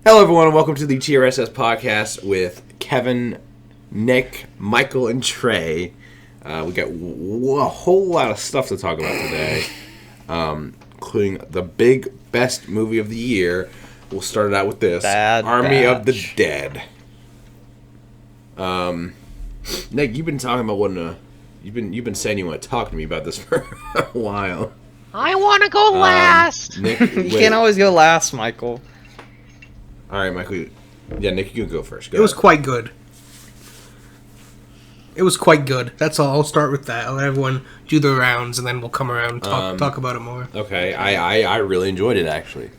Hello, everyone, and welcome to the TRSS podcast with Kevin, Nick, Michael, and Trey. We got a whole lot of stuff to talk about today, including the best movie of the year. We'll start it out with this: Army of the Dead. Nick, you've been talking about you've been saying you want to talk to me about this for a while. I want to go last. Nick, you can't always go last, Michael. All right, Michael. Yeah, Nick, you can go first. It was quite good. That's all. I'll start with that. I'll let everyone do their rounds, and then we'll come around and talk about it more. Okay, I really enjoyed it, actually.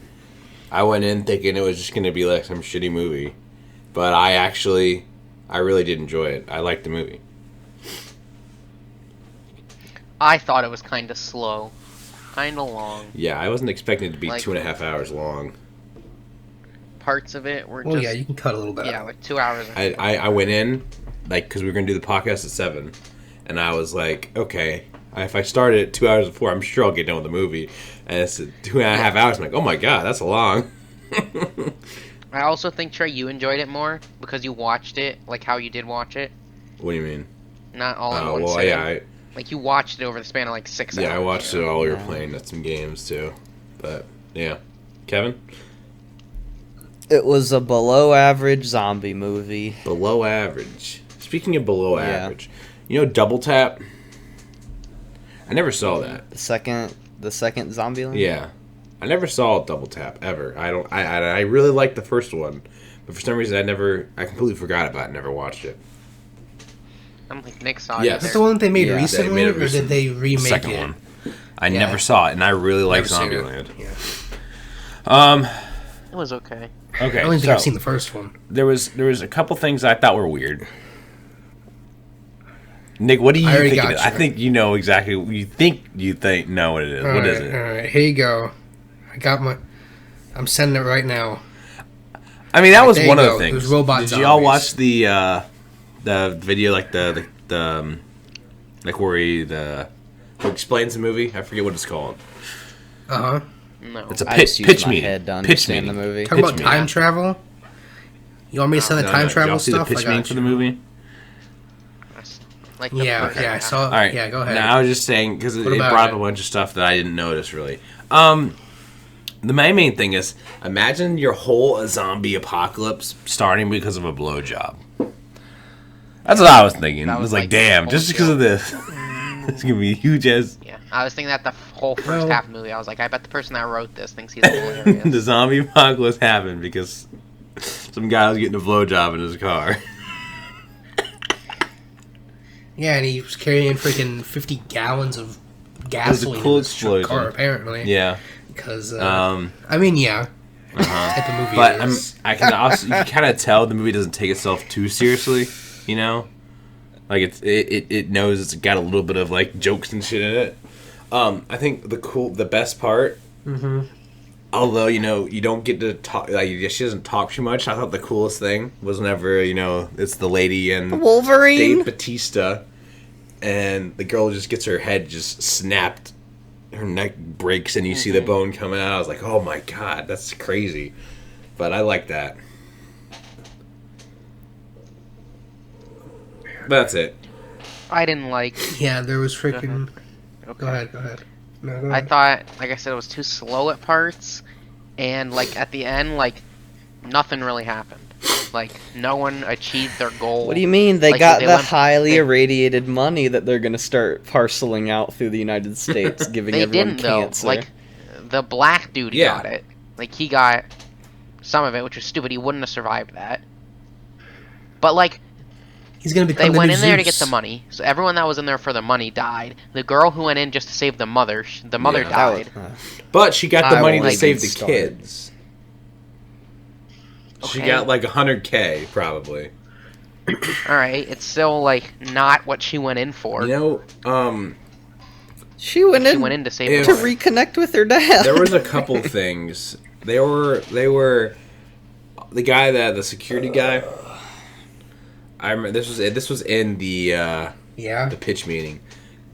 I went in thinking it was just going to be like some shitty movie. But I really did enjoy it. I liked the movie. I thought it was kind of slow. Kind of long. Yeah, I wasn't expecting it to be 2.5 hours long. Parts of it were just... Well, yeah, you can cut a little bit. Yeah, like 2 hours. I went in, because we were going to do the podcast at 7. And I was like, okay, if I started at 2 hours before, I'm sure I'll get done with the movie. And it's 2.5 hours. I'm like, oh my god, that's long. I also think, Trey, you enjoyed it more because you watched it like how you did watch it. What do you mean? Not all in one sitting. Yeah, like you watched it over the span of like 6 hours. Yeah, I watched it while we were playing at some games too. But yeah, Kevin. It was a below-average zombie movie. Below average. Speaking of below average, you know Double Tap? I never saw that. The second zombie line? Yeah. I never saw Double Tap ever. I really liked the first one, but for some reason I completely forgot about it and never watched it. I don't think Nick saw it. Yes. That's the one they made recently, or did they remake it? Second one. I never saw it, and I really like Zombieland. Yeah. It was okay. Okay. I don't think I've seen the first one. There was a couple things I thought were weird. Nick, what do you think it is? I think you know exactly. You know what it is. What is it? All right, here you go. I'm sending it right now. I mean, that was one of the things. There's robot Did zombies. you all watch the video, like the like where who explains the movie? I forget what it's called. Uh huh. No. It's a pitch meeting. Head to understand the movie. Talk about time travel. You want me to send the time travel see stuff? The pitch meeting for the movie. Like I saw. All right. Yeah, go ahead. Now I was just saying because it brought up a bunch of stuff that I didn't notice really. My main thing is, imagine your whole zombie apocalypse starting because of a blowjob. That's what I was thinking. I was like, damn, just because of this, it's gonna be huge as. Yeah, I was thinking that the whole first half of the movie. I was like, I bet the person that wrote this thinks he's hilarious. The zombie apocalypse happened because some guy was getting a blowjob in his car. Yeah, and he was carrying freaking 50 gallons of gasoline cool in his car, apparently. Yeah. Because, I mean, yeah. Type of movie but it is. I can also, you can kind of tell the movie doesn't take itself too seriously, you know? Like, it knows it's got a little bit of, like, jokes and shit in it. I think the best part, although, you know, you don't get to talk, like, she doesn't talk too much, I thought the coolest thing was whenever, you know, it's the lady and Wolverine Dave Bautista, and the girl just gets her head just snapped, her neck breaks, and you see the bone coming out. I was like, oh my god, that's crazy. But I like that. But that's it. I didn't like. Yeah, there was freaking... Okay. Go ahead. No, go I ahead. thought, like I said, it was too slow at parts, and like at the end, like nothing really happened. Like no one achieved their goal. What do you mean? They like, got the highly irradiated money that they're gonna start parceling out through the United States, giving everyone cancer. Though. Like the black dude got it. Like he got some of it, which was stupid. He wouldn't have survived that. But like. He's gonna become They went in there to Zeus. get the money, so everyone that was in there for the money died. The girl who went in just to save the mother died. But she got the money to like save the started. kids. She got like $100K probably. Alright, it's still like not what she went in for. You know, She went in to save to her mother. reconnect with her dad. there was a couple things. They were the guy the security guy. I remember this was in the pitch meeting.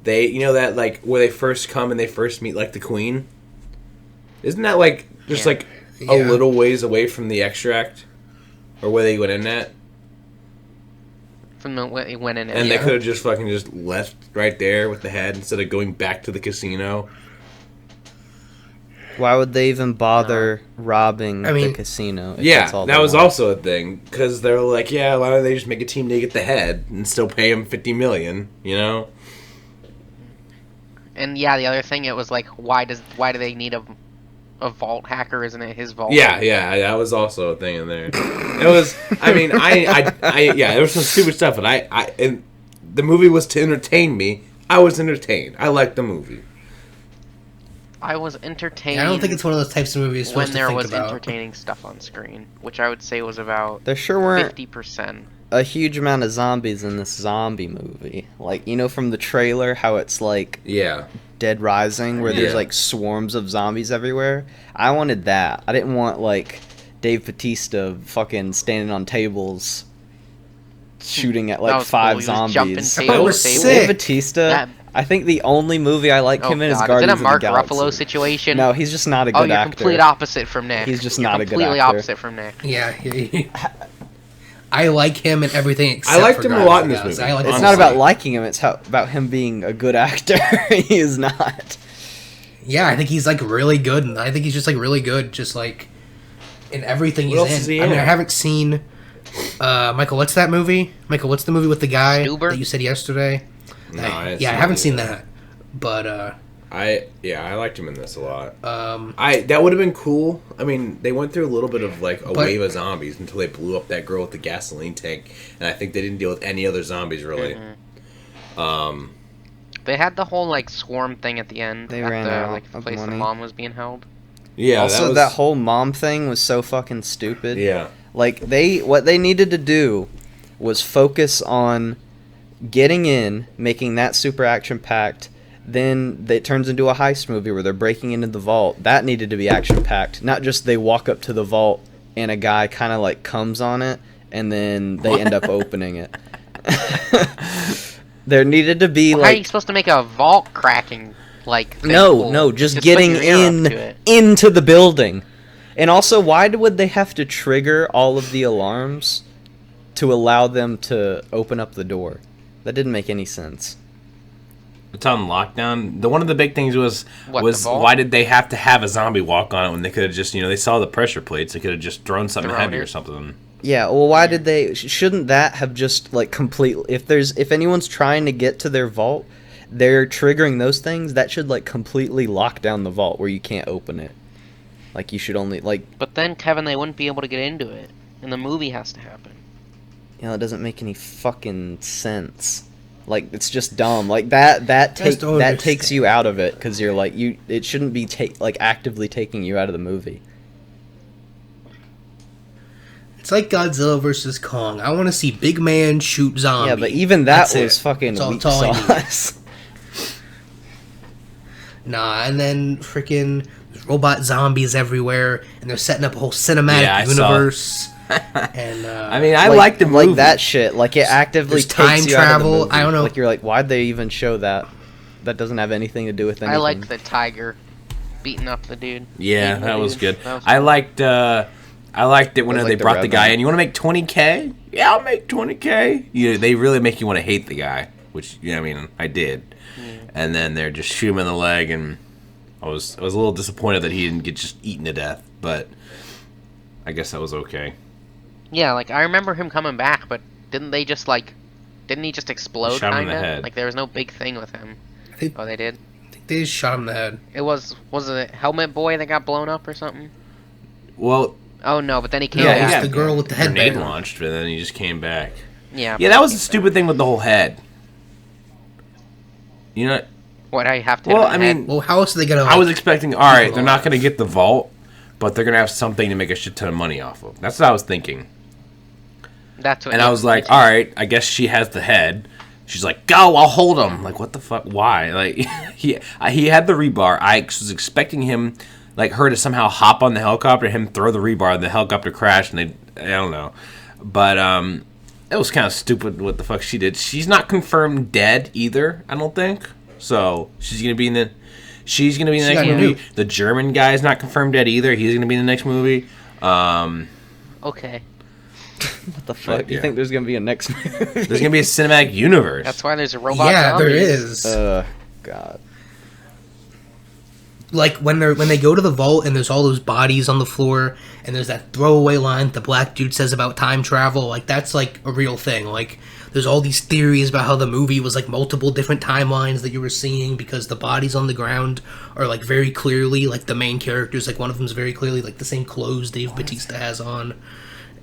They, you know that like where they first come and they first meet like the queen. Isn't that like just like a little ways away from the extract, or where they went in at. From the way he went in, And they could have just fucking just left right there with the head instead of going back to the casino. Why would they even bother robbing the casino? That was also a thing, because they're like, yeah, why don't they just make a team to get the head and still pay him $50 million? You know. And the other thing, it was like, why do they need a vault hacker? Isn't it his vault? Yeah, that was also a thing in there. It was, I mean, there was some stupid stuff, and and the movie was to entertain me. I was entertained. I liked the movie. I was entertained. I don't think it's one of those types of movies when there was entertaining stuff on screen, which I would say was about there sure weren't 50%. A huge amount of zombies in this zombie movie. Like, you know, from the trailer, how it's like Dead Rising, where there's like swarms of zombies everywhere. I wanted that. I didn't want like Dave Bautista fucking standing on tables shooting at like 5 zombies. That was sick. Dave Bautista. I think the only movie I like him in is Guardians of the Galaxy. Is it a Mark Ruffalo situation? No, he's just not a good actor. Oh, you're complete opposite from Nick. He's just not a good actor. Completely opposite from Nick. Yeah. I like him and everything except I liked him a lot in this movie. It's not about liking him, it's about him being a good actor. He is not. Yeah, I think he's like really good, and I think he's just like really good, just like in everything he's in. I mean, I haven't seen Michael, what's that movie? Michael, what's the movie with the guy that you said yesterday? No, I haven't seen that. But I liked him in this a lot. That would have been cool. I mean, they went through a little bit of like a wave of zombies until they blew up that girl with the gasoline tank, and I think they didn't deal with any other zombies really. They had the whole like swarm thing at the end. They ran out like the of place money. the mom was being held. Yeah. Also, that whole mom thing was so fucking stupid. Yeah. Like what they needed to do was focus on getting in, making that super action packed. Then it turns into a heist movie where they're breaking into the vault. That needed to be action packed, not just they walk up to the vault and a guy kind of like comes on it and then they end up opening it. There needed to be How are you supposed to make a vault cracking like thing? No, just getting into the building. And also, why would they have to trigger all of the alarms to allow them to open up the door? That didn't make any sense. It's on lockdown. One of the big things was why did they have to have a zombie walk on it when they could have just, they saw the pressure plates, they could have just thrown something heavy or something. Yeah, well, why did they? Shouldn't that have just like completely? If anyone's trying to get to their vault, they're triggering those things. That should like completely lock down the vault where you can't open it. Like you should only like. But then Kevin, they wouldn't be able to get into it, and the movie has to happen. It doesn't make any fucking sense. Like it's just dumb. Like that takes you out of it because you're like it shouldn't be actively taking you out of the movie. It's like Godzilla versus Kong. I want to see big man shoot zombie. Yeah, but even that was fucking weak sauce. Nah, and then freaking robot zombies everywhere, and they're setting up a whole cinematic universe. And I mean, I like the movie. Like that shit. Like it actively takes time you travel. Out of the movie. I don't know. Like you're like, why'd they even show that? That doesn't have anything to do with anything. I liked the tiger beating up the dude. Yeah, that was good. I liked it when they brought the guy in. You want to make $20K? Yeah, I'll make $20K. They really make you want to hate the guy, which I did. Yeah. And then they're just shooting him in the leg, and I was a little disappointed that he didn't get just eaten to death, but I guess that was okay. Yeah, like I remember him coming back, but didn't he just explode? Shot him in the head. Like there was no big thing with him. Oh, they did. I think they just shot him in the head. It was it Helmet Boy that got blown up or something? Well. Oh no, but then he came back. Yeah, the girl with the head grenade launched, and then he just came back. Yeah. Yeah, that was the stupid thing with the whole head. You know. What? I have to. Well, I mean, how else are they gonna? I was expecting. All right, they're not gonna get the vault, but they're gonna have something to make a shit ton of money off of. That's what I was thinking. That's what. And I was like, all right, I guess she has the head. She's like, go, I'll hold him. Like, what the fuck? Why? Like, he had the rebar. I was expecting him, like, her to somehow hop on the helicopter, him throw the rebar, and the helicopter crashed, and I don't know. But it was kind of stupid what the fuck she did. She's not confirmed dead either, I don't think. So she's gonna be in the. She's going to be in the next movie. The German guy is not confirmed yet either. He's going to be in the next movie. Okay. What the fuck? Do you think there's going to be a next movie? There's going to be a cinematic universe. That's why there's a robot Yeah, zombies. there is. God. Like when they go to the vault and there's all those bodies on the floor and there's that throwaway line the black dude says about time travel, like that's like a real thing. Like there's all these theories about how the movie was like multiple different timelines that you were seeing because the bodies on the ground are like very clearly like the main characters, like one of them's very clearly like the same clothes Dave Bautista has on.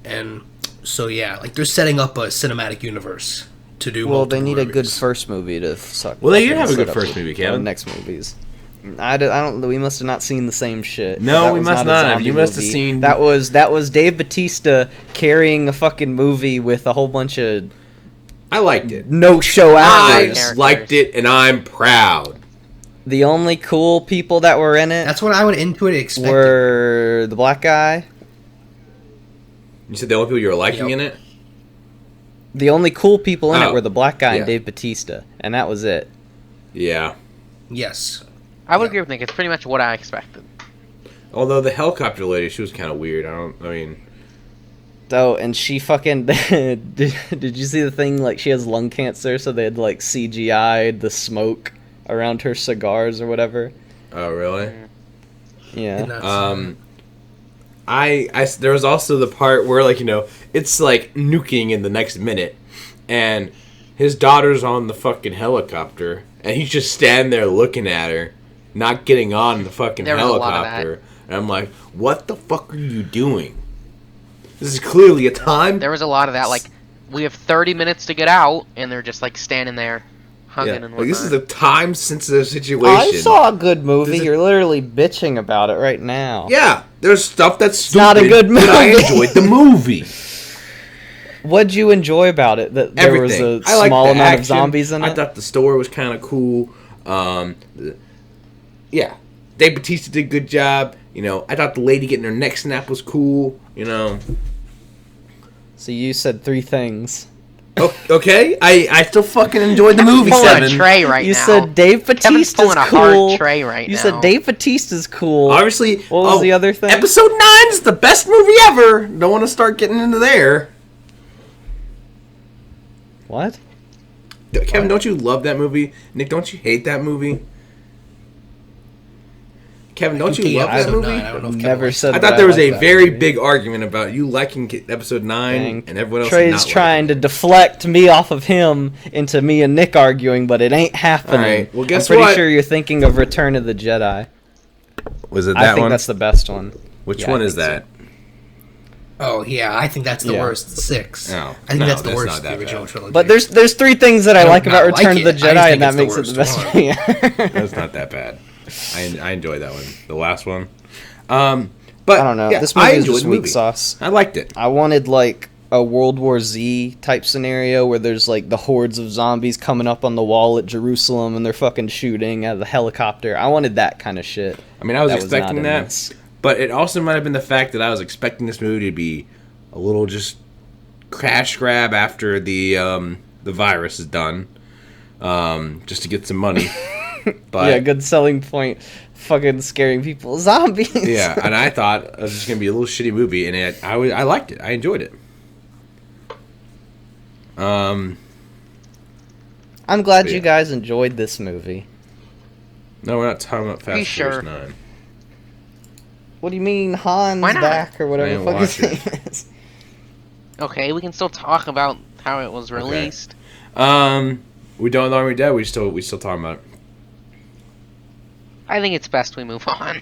And so yeah, like they're setting up a cinematic universe to do. Well, they need movies. a good first movie to suck. Well, they did have a good first movie, Kevin. Next movies. I don't. We must have not seen the same shit. No, we must not have. You must have seen. That was Dave Bautista carrying a fucking movie with a whole bunch of. I liked it. No show actors. I liked it, and I'm proud. The only cool people that were in it. That's what I went into it expecting. Were the black guy. You said the only people you were liking in it. The only cool people in it were the black guy and Dave Bautista, and that was it. Yeah. Yes. I would agree with Nick. It's pretty much what I expected. Although the helicopter lady, she was kind of weird. Oh, and she fucking did you see the thing? Like she has lung cancer, so they had like CGI'd the smoke around her cigars or whatever. Oh, really? Yeah. There was also the part where it's like nuking in the next minute, and his daughter's on the fucking helicopter, and he's just standing there looking at her, not getting on the fucking helicopter. And I'm like, what the fuck are you doing? This is clearly a time. There was a lot of that. Like, we have 30 minutes to get out, and they're just like standing there, hugging and whatnot. Like, this is a time-sensitive situation. I saw a good movie. You're literally bitching about it right now. Yeah, there's stuff that's stupid. Not a good movie. But I enjoyed the movie. What'd you enjoy about it? That there was a small amount of zombies in it? I thought the story was kind of cool. Yeah. Dave Bautista did a good job. I thought the lady getting her neck snapped was cool. So you said 3 things. Okay, I still fucking enjoyed the movie. Pulling a tray right You now. said Dave Bautista's pulling a cool. hard tray right You now. said Dave Bautista's cool. Obviously, what was the other thing? Episode 9's the best movie ever. Don't want to start getting into there. What? Kevin, don't you love that movie? Nick, don't you hate that movie? Kevin, don't you love that movie? I don't know if Never said I that thought there was like a that very movie. big argument about you liking episode 9 Dang. and everyone else Trey's not trying to deflect me off of him into me and Nick arguing, but it ain't happening. All right. Well, guess I'm pretty what? sure you're thinking of Return of the Jedi. Was it that I think one? that's the best one. Which Yeah, one I is think so. that? Oh yeah, I think that's the Yeah. worst. 6. No. I think No, that's the that's worst not of the that original bad. trilogy. But there's 3 things that I don't like about not Return like of the it. I just Jedi, think and that it's the makes it the worst best one. one. Yeah. That's not that bad. I enjoyed that one. The last one. But I don't know. yeah, This movie I is enjoyed just the weak movie. sauce. I liked it. I wanted like a World War Z type scenario where there's like the hordes of zombies coming up on the wall at Jerusalem and they're fucking shooting out of the helicopter. I wanted that kind of shit. I mean, I was That was expecting not in that, this. but it also might have been the fact that I was expecting this movie to be a little just cash grab after the virus is done, just to get some money. But Yeah, good selling point. Fucking scaring people. Zombies. yeah, and I thought it was just gonna be a little shitty movie, and I liked it. I enjoyed it. I'm glad Yeah. you guys enjoyed this movie. No, we're not talking about Fast and sure? Furious 9. What do you mean Han's Why not? back or whatever I the didn't fuck his watch name is? Okay, we can still talk about how it was released. We don't know we're dead. We still talking about it. I think it's best we move on.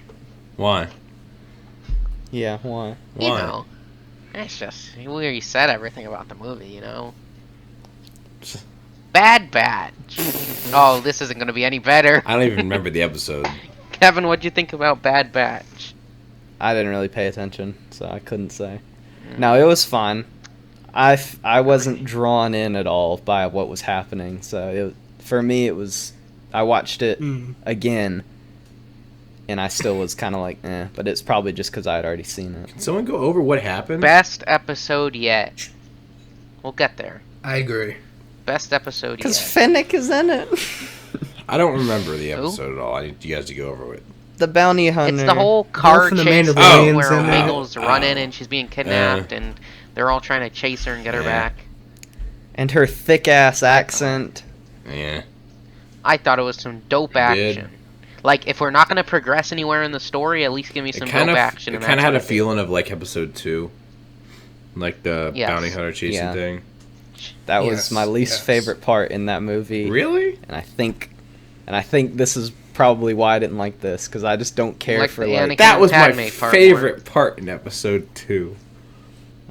Why? Yeah, why? You Why? know, it's just we already said everything about the movie. You know, Bad Batch. Oh, this isn't gonna be any better. I don't even remember the episode. Kevin, what'd you think about Bad Batch? I didn't really pay attention, so I couldn't say. No, it was fun. I wasn't drawn in at all by what was happening, so for me it was. I watched it again, and I still was kind of like, eh. But it's probably just because I had already seen it. Can someone go over what happened? Best episode yet. We'll get there. I agree. Best episode Because yet. Fennec is in it. I don't remember the episode at all. I need you guys to go over it. The bounty hunter. It's the whole car from the chase Mandalorians where in it. Omega's running and she's being kidnapped, and they're all trying to chase her and get her back. And her thick ass accent. Yeah. I thought it was some dope action. Like, if we're not going to progress anywhere in the story, at least give me some dope action. It kind of had a feeling of like episode 2, like the bounty hunter chasing thing. That was my least favorite part in that movie. Really? And I think this is probably why I didn't like this, because I just don't care for like. That was my favorite part in episode 2.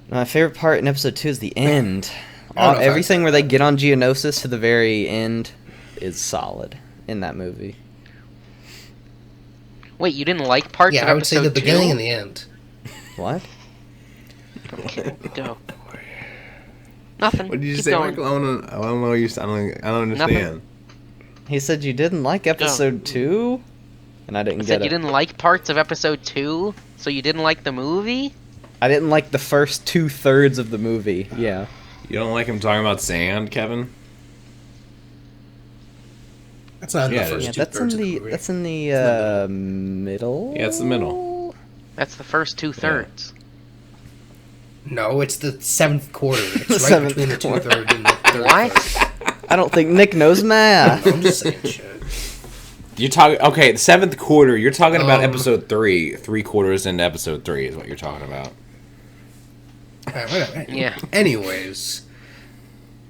My favorite part in episode 2 is the end. Everything where they get on Geonosis to the very end is solid in that movie. Wait, you didn't like parts of episode 2? Yeah, I would say the beginning and the end. What? Okay, go. Nothing. What did you Keep say, going. Michael? I don't know. I don't understand. Nothing. He said you didn't like episode 2? And I didn't get it. You didn't like parts of episode 2? So you didn't like the movie? I didn't like the first 2/3 of the movie, yeah. You don't like him talking about sand, Kevin? That's not in the first that's in two-thirds of the movie. That's in the middle? Yeah, it's the middle. That's the first 2/3. No, it's the 7th quarter. It's right Seventh between the quarter. 2/3 and the 3rd. What? I don't think Nick knows math. I'm just saying shit. You're talking the 7th quarter. You're talking about episode 3. 3 quarters into episode 3 is what you're talking about. Whatever. Yeah. Anyways,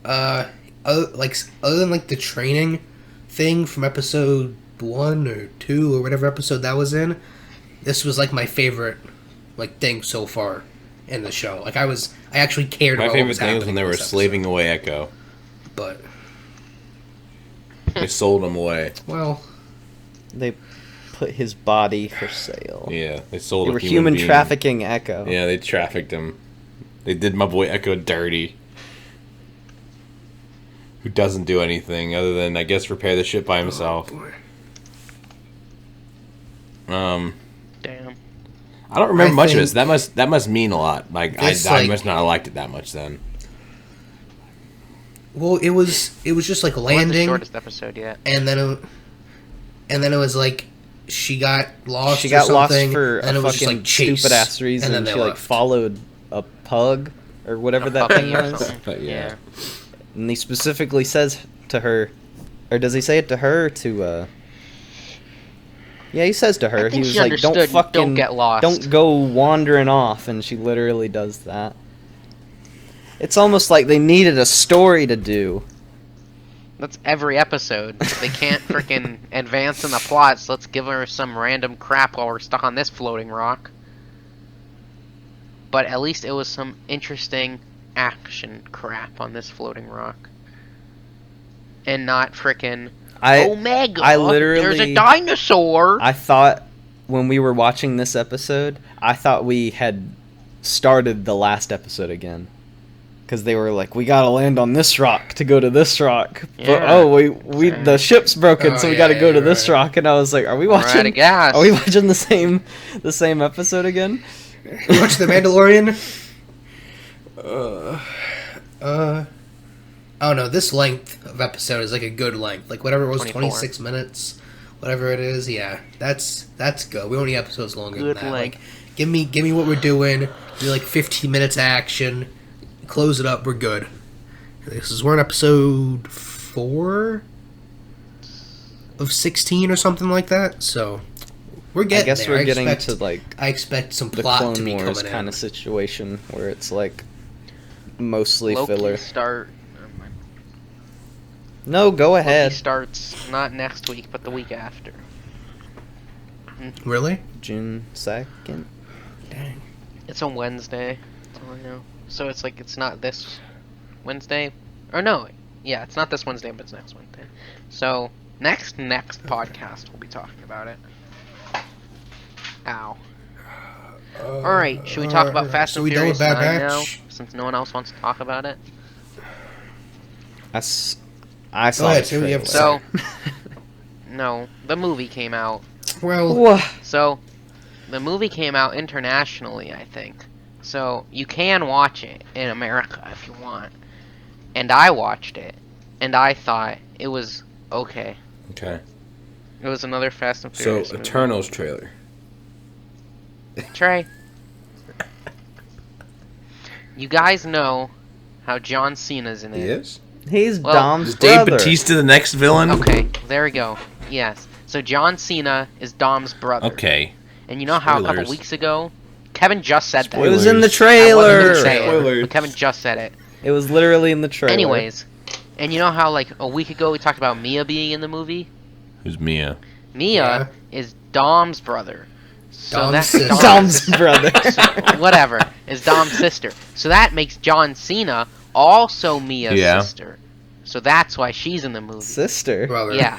other than like the training thing from episode 1 or 2 or whatever episode that was in, this was like my favorite like thing so far in the show. Like I actually cared. My about favorite what was thing was when they were slaving away Echo. But they sold him away. Well, They put his body for sale. Yeah, they sold. They were human trafficking Echo. Yeah, they trafficked him. They did my boy Echo dirty. Who doesn't do anything other than, I guess, repair the ship by himself. Damn. I don't remember much of this. That must mean a lot. Like I like, must not have liked it that much then. Well, it was just like landing. The shortest episode yet. And then it was like she got lost. She got lost for and a it was fucking just, like, stupid ass reason. and then She like followed a pug or whatever that thing was. But yeah. And he specifically says to her, or does he say it to her or to? Yeah, he says to her. I think He was she like, understood, don't get lost. Don't go wandering off," and she literally does that. It's almost like they needed a story to do. That's every episode. They can't freaking advance in the plot, so let's give her some random crap while we're stuck on this floating rock. But at least it was some interesting action crap on this floating rock. And not freaking Omega, there's a dinosaur! I thought, when we were watching this episode, I thought we had started the last episode again. Because they were like, we gotta land on this rock to go to this rock. Yeah. But the ship's broken, so we gotta go to this rock. And I was like, are we watching the same episode again? You watch The Mandalorian? Oh no, this length of episode is like a good length. Like whatever it was, 26 minutes, whatever it is. Yeah, that's good. We don't need episodes longer than that. Like, give me what we're doing. Give me like 15 minutes of action. Close it up. We're good. We're in episode 4 of 16 or something like that. So we're getting. I guess there. we're getting to like. I expect some the plot Clone to be Wars coming kind in. of situation where it's like mostly Loki filler. No, go ahead. Loki starts not next week, but the week after. Really? June 2nd. Dang. It's on Wednesday. That's all I know. So it's like it's not this Wednesday, or no, yeah, it's not this Wednesday, but it's next Wednesday. So next podcast we'll be talking about it. Ow. All right, should we talk about Fast and Furious 9 now, since no one else wants to talk about it? I saw it. So, no, the movie came out. Well, so the movie came out internationally, I think. So you can watch it in America if you want. And I watched it, and I thought it was okay. Okay. It was another Fast and So, Furious movie. Eternals trailer. Trey. You guys know how John Cena's in it. He is? He's Well, Dom's Is Dave brother. Bautista the next villain? Okay, there we go. Yes. So John Cena is Dom's brother. Okay. And you know how a couple Spoilers. weeks ago, Kevin just said that. It was in the I wasn't trailer. gonna say it, Spoilers. but Kevin just said it. It was literally in the trailer. Anyways, and you know how like a week ago we talked about Mia being in the movie? Who's Mia? Mia is Dom's brother. So Dom's that's sister. Dom's brother. whatever, is Dom's sister. So that makes John Cena also Mia's sister. So that's why she's in the movie. Sister. Brother. Yeah.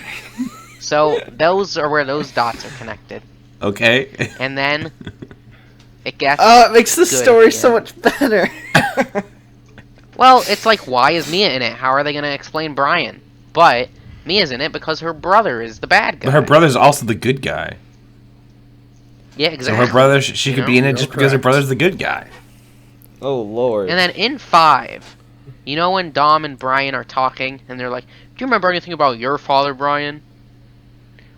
So those are where those dots are connected. Okay. And then it gets Oh, it makes the good story at the so end. much better. Well, it's like, why is Mia in it? How are they going to explain Brian? But Mia's in it because her brother is the bad guy. But her brother's also the good guy. Yeah, So exactly. her brother, she could You be in know? it just because her brother's the good guy. Oh, Lord. And then in 5, you know when Dom and Brian are talking, and they're like, do you remember anything about your father, Brian?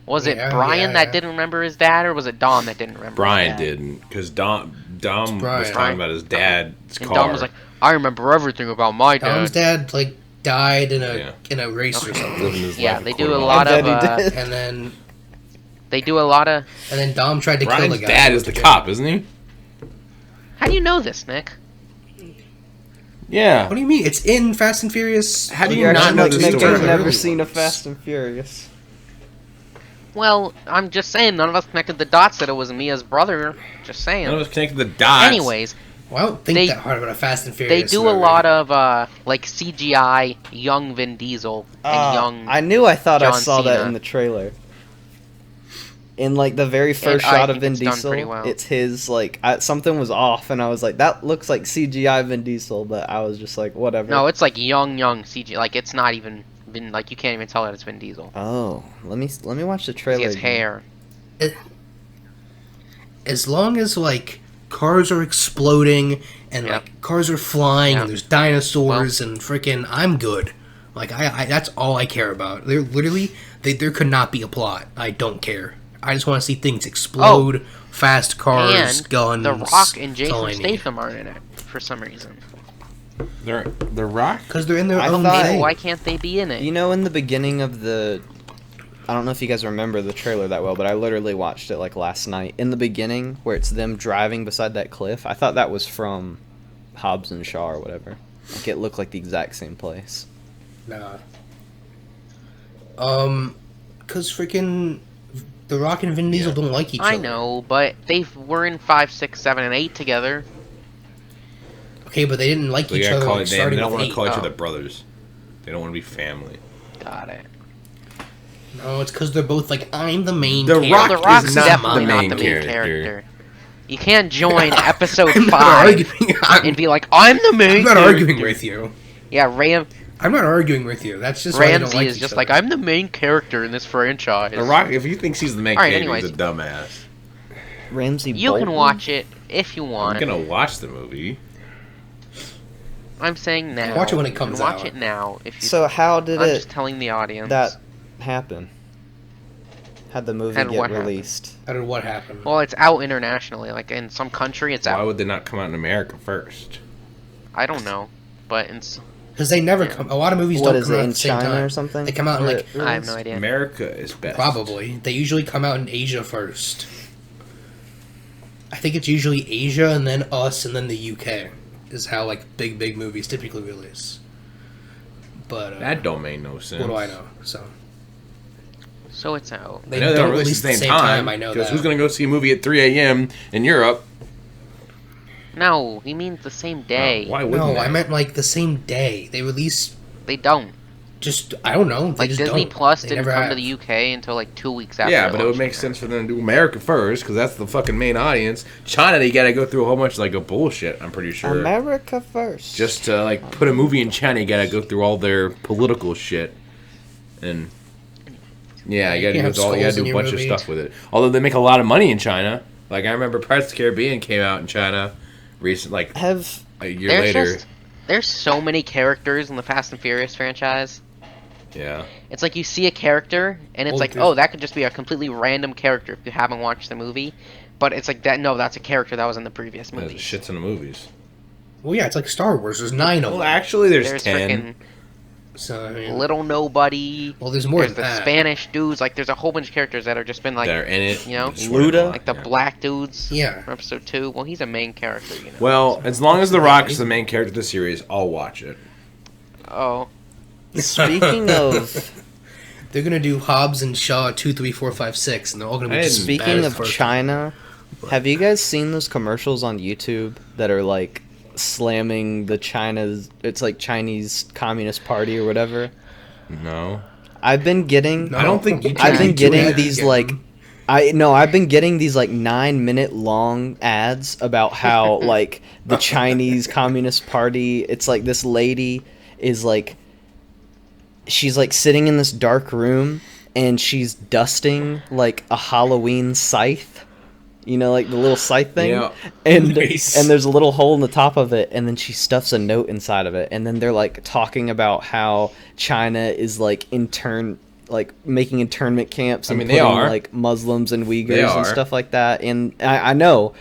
Was it Brian that didn't remember his dad, or was it Dom that didn't remember Brian his dad? didn't, because Dom was Brian. talking about his dad's And car. Dom was like, I remember everything about my dad. Dom's dad like died in a Yeah. in a race or something, Living his Yeah, life they according do a to lot I of, bet he did. and then they do a lot of... Dom tried to kill Brian's the guy. dad is the cop, isn't he? How do you know this, Nick? Yeah. What do you mean? It's in Fast and Furious. How do you You're not acting know like this Nick story? has never Early seen a ones. Fast and Furious. Well, I'm just saying, none of us connected the dots that it was Mia's brother. Just saying. None of us connected the dots. Anyways, Well, I don't think They- that hard about a Fast and they Furious. do a lot of, like, CGI young Vin Diesel and young... I knew I thought I John saw that Cena. in the trailer. In like the very first I shot of think Vin it's done Diesel, pretty well. it's his something was off, and I was like, that looks like CGI Vin Diesel, but I was just like, whatever. No, it's like young CGI. Like, it's not even Vin... Like, you can't even tell that it's Vin Diesel. Oh, let me watch the 'Cause trailer. he has again. hair. As long as like cars are exploding and Yep. like cars are flying Yep. and there's dinosaurs and freaking, I'm good. Like I that's all I care about. They're literally there could not be a plot. I don't care. I just want to see things explode, fast cars, And guns. The Rock and That's all I Jason need. Statham aren't in it for some reason. The Rock? Because they're in their I own thought- thing. Why can't they be in it? You know, in the beginning of the, I don't know if you guys remember the trailer that well, but I literally watched it like last night. In the beginning, where it's them driving beside that cliff, I thought that was from Hobbs and Shaw or whatever. Like it looked like the exact same place. Nah. Because freaking The Rock and Vin Diesel don't like each other. I know, but they were in 5, 6, 7, and 8 together. Okay, but they didn't like They each gotta other. call Like, it, they starting don't with want to call each Oh. other brothers. They don't want to be family. Got it. No, it's because they're both like, I'm the main The character. Rock The Rock's is not definitely the not main the main character. character. You can't join episode I'm not 5 arguing. and be like, I'm the main I'm not character. arguing with you. Yeah, I'm not arguing with you. That's just why they don't Ramsey like is each just other. like, I'm the main character in this franchise. The Rock, if he thinks he's the main Alright, character, anyways. he's a dumbass. Ramsey You Bolton? can watch it if you I'm want. gonna watch the movie. I'm saying now. Watch it when it You comes can watch out. it now if you. So how did I'm it just telling the audience. that happen? How'd the movie How did get what happen? released? I don't know what happened. Well, it's out internationally. Like in some country, it's Why out. would they not come out in America first? I don't know, but Because they never Yeah. come. A lot of movies What don't is come it out in at the same China time. or something? They come out in Where like it I have no released? idea. America is best. probably. They usually come out in Asia first. I think it's usually Asia and then us and then the UK is how like big movies typically release. But That don't make no sense. what do I know? So it's out. They I know they don't don't release at the same time. I know Because that. who's gonna go see a movie at 3 a.m. in Europe? No, he means the same day. Why wouldn't No, they? I meant like the same day. They release They don't. just I don't know. They Like just Disney don't. Plus They didn't never come have. to the UK until like 2 weeks after. Yeah, it but it would launched make here. sense for them to do America first, because that's the fucking main audience. China, they gotta go through a whole bunch like a bullshit. I'm pretty sure. America first. Just to like put a movie in China, you gotta go through all their political shit, and yeah, you You gotta have do all you gotta skulls do in a your bunch of movie. stuff with it. Although they make a lot of money in China. Like I remember Pirates of the Caribbean came out in China, recent like have a year There's later. there's so many characters in the Fast and Furious franchise. Yeah. It's like you see a character, and it's like, oh, that could just be a completely random character if you haven't watched the movie. But it's like, that. No, that's a character that was in the previous movie. There's shits in the movies. Well, yeah, it's like Star Wars. There's 9 of them. Well, actually, there's 10. Frickin' So, I mean, Little Nobody. well, there's more There's than the that. Spanish dudes. Like, there's a whole bunch of characters that are just been like, That are in it. you know, Luda? like the black dudes. Yeah. From episode 2. Well, he's a main character, you know. Well, as long as The Rock is the main character of the series, I'll watch it. Oh. Speaking of They're gonna do Hobbs and Shaw 2, 3, 4, 5, 6, and they're all gonna be just as bad speaking as of the first China, have you guys seen those commercials on YouTube that are like slamming the it's like Chinese Communist Party or whatever? No. I've been getting No. I don't think I've been getting these Yeah. like I've been getting these like 9-minute long ads about how like the Chinese Communist Party, it's like this lady is like, she's like sitting in this dark room and she's dusting like a Halloween scythe. You know, like the little scythe thing? Yeah. And Nice. and there's a little hole in the top of it, and then she stuffs a note inside of it, and then they're like talking about how China is like making internment camps and I mean, they putting are. like Muslims and They Uyghurs are. and stuff like that. And I know.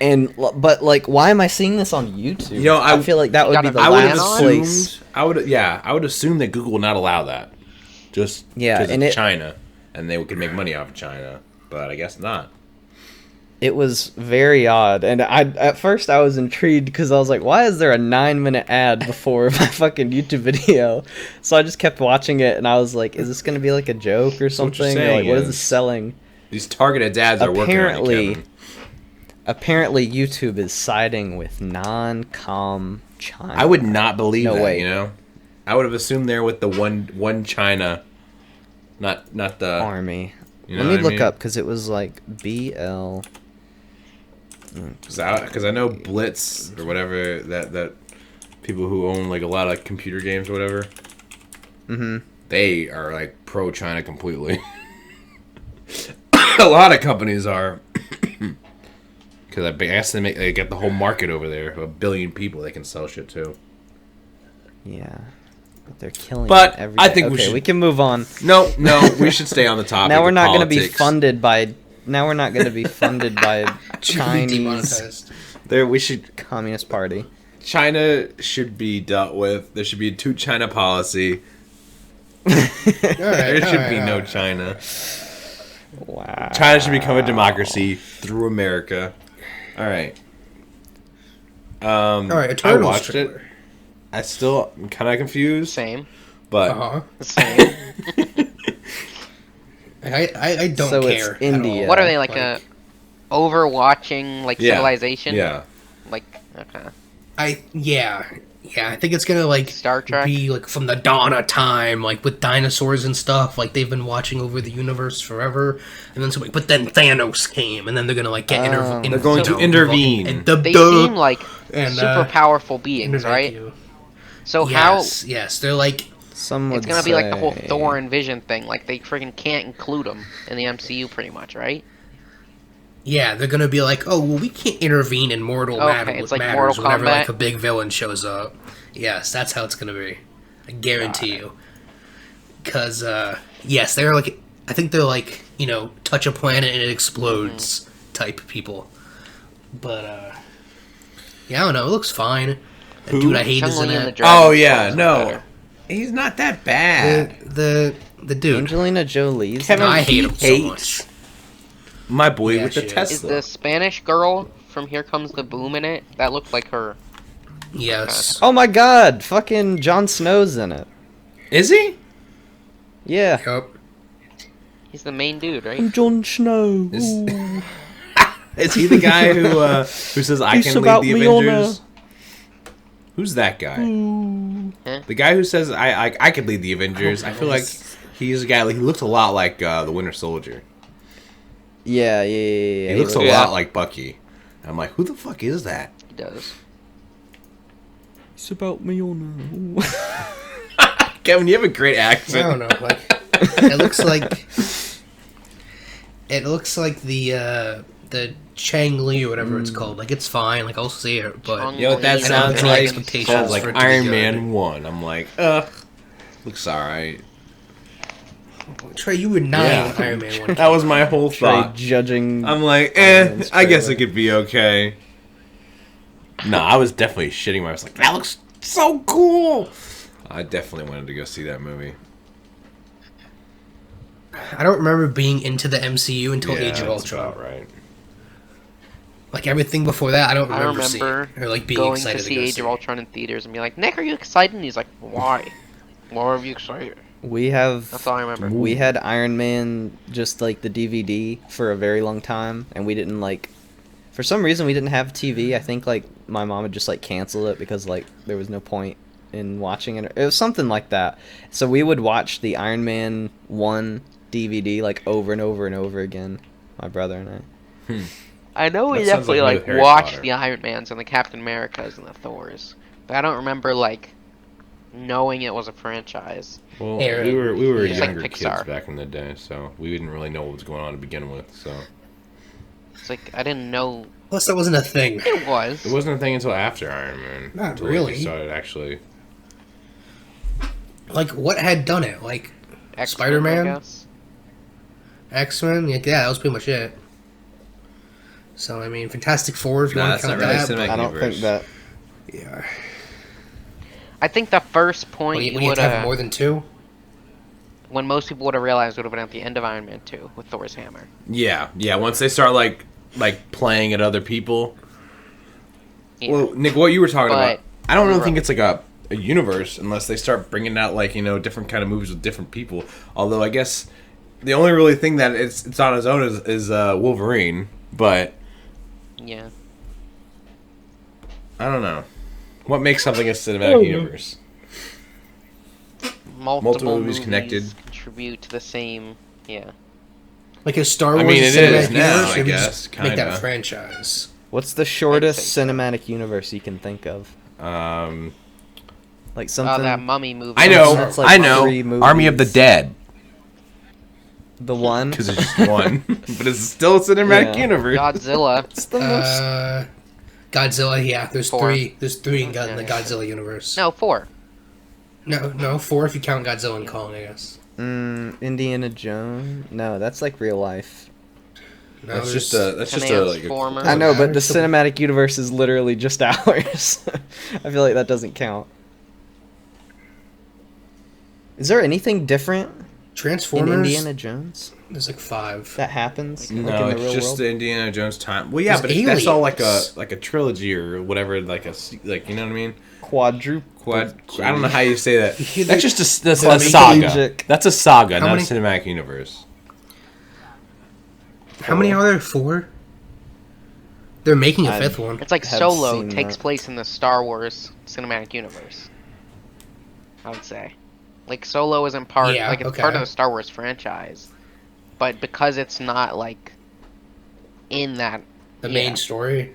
But like, why am I seeing this on YouTube? You know, I feel like that would be gotta- the I would have last assumed. place. I would assume that Google would not allow that. Just Yeah, because and it's it- China, and they could make money off of China, but I guess not. It was very odd, and at first I was intrigued because I was like, "Why is there a 9-minute ad before my fucking YouTube video?" So I just kept watching it, and I was like, "Is this gonna be like a joke or what you're something? Or saying like, what is is- this selling?" These targeted ads are working on you, Kevin. Apparently, YouTube is siding with non-com China. I would not believe No that. way. You know, I would have assumed they're with the one China, not the. Army. You know Let me what I look mean? up because it was like BL. Because I know Blitz or whatever that people who own like a lot of computer games or whatever. Mm-hmm. They are like pro China completely. A lot of companies are. Because I guess they get the whole market over there. 1 billion people they can sell shit to. Yeah. But they're killing But it every I day. think we okay, should- we can move on. No, we should stay on the topic. Now we're of not going to be politics. funded by. Now we're not going to be funded by Chinese demonetized. There, we should. Communist Party. China should be dealt with. There should be a two China policy. There should be no China. Wow. China should become a democracy through America. All right. All right, I Eternals watched trailer. it. I still am kind of confused, Same. but Uh-huh. Same. I don't So it's care. at India. all. What are they, like a overwatching, like, yeah, civilization? Yeah, Like, okay. Yeah, I think it's gonna like Star Trek? be like from the dawn of time, like with dinosaurs and stuff. Like they've been watching over the universe forever, and then but then Thanos came, and then they're gonna like get They're going to intervene. And They seem like And, super powerful beings, right? So Yes, they're like Some would it's gonna be like the whole say- Thor and Vision thing. Like, they freaking can't include them in the MCU, pretty much, right? they're gonna be like, oh well, we can't intervene in mortal Okay, it's like matters Mortal whenever Kombat. like a big villain shows up. Yes, that's how it's gonna be. I guarantee you. Because yes, they're like, I think they're like, touch a planet and it explodes type people. But yeah, I don't know. It looks fine. The dude I hate is in Chun-Li and the it. Dragon Oh yeah, Scrolls no, better. he's not that bad. The dude. Angelina Jolie's. Kevin, I hate he him so hates much. my boy Yeah, with the she is. Is Tesla. the Spanish girl from Here Comes the Boom in it? That looked like her. Yes. Oh my God! Fucking Jon Snow's in it. Is he? Yeah. Yep. He's the main dude, right? I'm Jon Snow. Is, Ooh. is he the guy who says I It's can lead about the Leona. Avengers? Who's that guy? Huh? The guy who says I could lead the Avengers. I feel like he's a guy. He looks a lot like the Winter Soldier. Yeah. He looks a lot like Bucky. I'm like, who the fuck is that? He does. It's about Leona. Kevin, you have a great I accent. don't know. Like, it looks like the Chang Li or whatever it's called. Like, it's fine. Like, I'll see it, but Chong- You know what that I don't sounds have any like? expectations Sounds for like it to be Iron good. Man 1. I'm like, looks alright. Trey, you were 9 when Iron Man 1. That was my whole Trey thought. judging. I'm like, I guess it could be okay. No, I was definitely shitting myself. Like, that looks so cool. I definitely wanted to go see that movie. I don't remember being into the MCU until Age of that's Ultron. about right. Like everything before that, I don't remember seeing or like being going excited to see Age of Ultron in theaters and be like, Nick, are you excited? And he's like, why? Why are you excited? That's all I remember. We had Iron Man, just like the DVD, for a very long time, and we didn't like. For some reason, we didn't have TV. I think like my mom had just like canceled it because like there was no point in watching it. It was something like that. So we would watch the Iron Man 1 DVD like over and over and over again. My brother and I. I know we definitely like watched the Iron Mans and the Captain Americas and the Thors, but I don't remember like knowing it was a franchise. Well, we were younger like kids back in the day, so we didn't really know what was going on to begin with. So it's like I didn't know. Plus, that wasn't a thing. It was. It wasn't a thing until after Iron Man. Not until really. It started actually. Like what had done it? Like X-Men, Spider-Man, X-Men. Yeah, that was pretty much it. So I mean, Fantastic Four. If you want to count that, I don't think that. Yeah. I think the first point we would have more than 2. When most people would have realized would have been at the end of Iron Man 2 with Thor's hammer. Yeah. Once they start like playing at other people. Yeah. Well, Nick, what you were talking about, I don't really think it's like a universe unless they start bringing out like different kind of movies with different people. Although I guess the only really thing that it's on its own is Wolverine, but. Yeah. I don't know. What makes something a cinematic universe? Multiple movies connected contribute to the same. Yeah. Like a Star Wars. I mean, it is now. I guess. Make that a franchise. What's the shortest cinematic universe you can think of? Like something. That Mummy movie. I know. Army of the Dead. The one? Because it's just one. But it's still a cinematic universe. Godzilla. It's the most... Godzilla, yeah. There's 3. There's 3 in the Godzilla universe. No, 4. No, 4 if you count Godzilla and Kong, I guess. Indiana Jones? No, that's like real life. No, that's just a I know, but the cinematic universe is literally just ours. I feel like that doesn't count. Is there anything different? Transformers. In Indiana Jones? There's like 5. That happens? No, like in the it's just world? the Indiana Jones time. Well, yeah, but that's all like a trilogy or whatever, like you know what I mean? Quad. I don't know how you say that. That's just a saga. That's a saga, not a cinematic universe. How many are there? 4? They're making a 5th one. It's like Solo takes place in the Star Wars cinematic universe. I would say. Like Solo isn't part it's part of the Star Wars franchise. But because it's not like in that main story.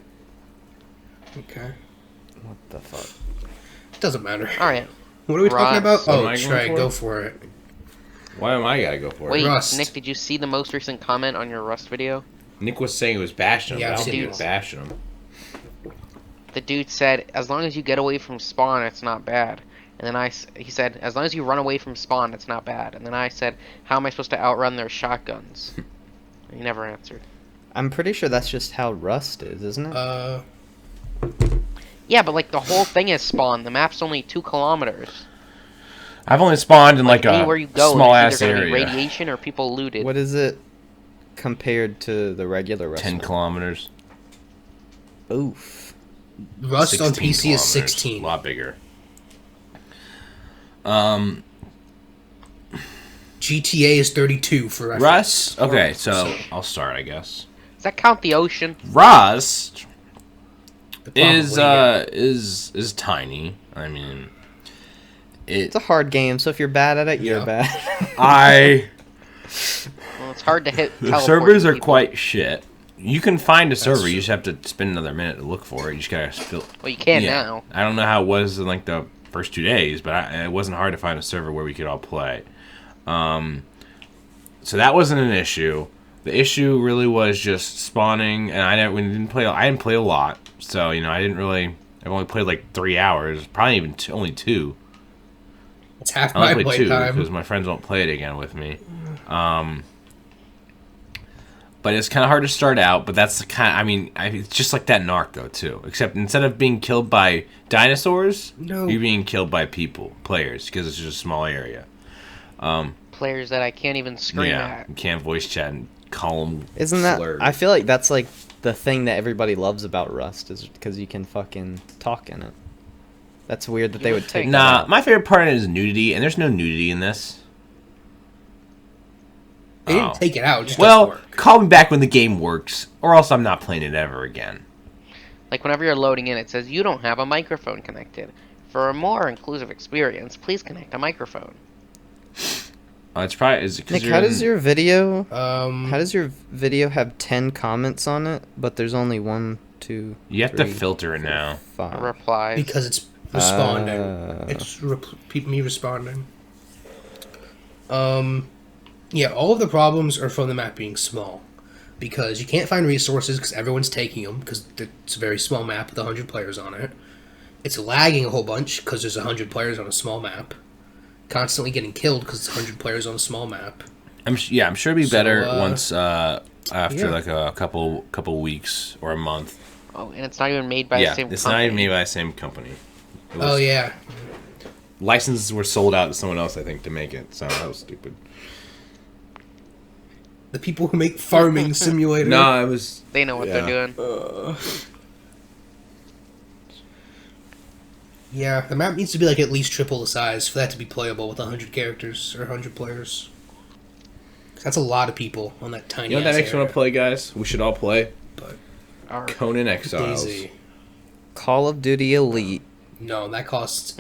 Okay. What the fuck? Doesn't matter. Alright. What are we talking about? Trey, go for it. Why am I gotta go for it? Wait, Rust. Nick, did you see the most recent comment on your Rust video? Nick was saying it was bashing him, Yeah, but I don't think it was bashing him. The dude said, as long as you get away from spawn, it's not bad. And then he said, as long as you run away from spawn, it's not bad. And then I said, how am I supposed to outrun their shotguns? He never answered. I'm pretty sure that's just how Rust is, isn't it? Yeah, but like the whole thing is spawn. The map's only 2 kilometers. I've only spawned in like a anywhere you go, small ass either area. Radiation or people looted. What is it compared to the regular Rust? 10 kilometers. Oof. Rust on PC is 16. A lot bigger. GTA is 32 for reference. Rust? Okay, so I'll start, I guess. Does that count the ocean? Rust is tiny. I mean, it's a hard game, so if you're bad at it, you're bad. Well, it's hard to hit. The servers are quite shit. You can find a server. You just have to spend another minute to look for it. You just gotta fill. Well, you can now. I don't know how it was in like the first 2 days, but it wasn't hard to find a server where we could all play. So that wasn't an issue. The issue really was just spawning, and I didn't play a lot, so I've only played like 3 hours, probably even only 2. It's half my play time because my friends won't play it again with me. But it's kind of hard to start out. But that's the kind. I mean, it's just like that narc though too. Except instead of being killed by dinosaurs, you're being killed by players, because it's just a small area. Players that I can't even scream at. You can't voice chat and call them. Isn't that? I feel like that's like the thing that everybody loves about Rust, is because you can fucking talk in it. That's weird that they would take that out. My favorite part is nudity, and there's no nudity in this. They didn't take it out. It just doesn't work. Call me back when the game works, or else I'm not playing it ever again. Like, whenever you're loading in, it says, you don't have a microphone connected. For a more inclusive experience, please connect a microphone. It's probably... Nick, how does your video... how does your video have 10 comments on it, but there's only 1, 2, You have 3, to filter it now. 5. Replies. Because it's responding. It's me responding. Yeah, all of the problems are from the map being small. Because you can't find resources because everyone's taking them, because it's a very small map with 100 players on it. It's lagging a whole bunch because there's 100 players on a small map. Constantly getting killed because it's 100 players on a small map. I'm sure it'd be better once after like a couple weeks or a month. Oh, and it's not even made by the same company. It's not even made by the same company. Yeah. Licenses were sold out to someone else, I think, to make it. So that was stupid. The people who make Farming Simulator. No, it was... They know what they're doing. Yeah, the map needs to be like at least triple the size for that to be playable with 100 characters or 100 players. That's a lot of people on that tiny. You know what that makes me want to play, guys? We should all play. But Conan Exiles. Daisy. Call of Duty Elite. No, that costs.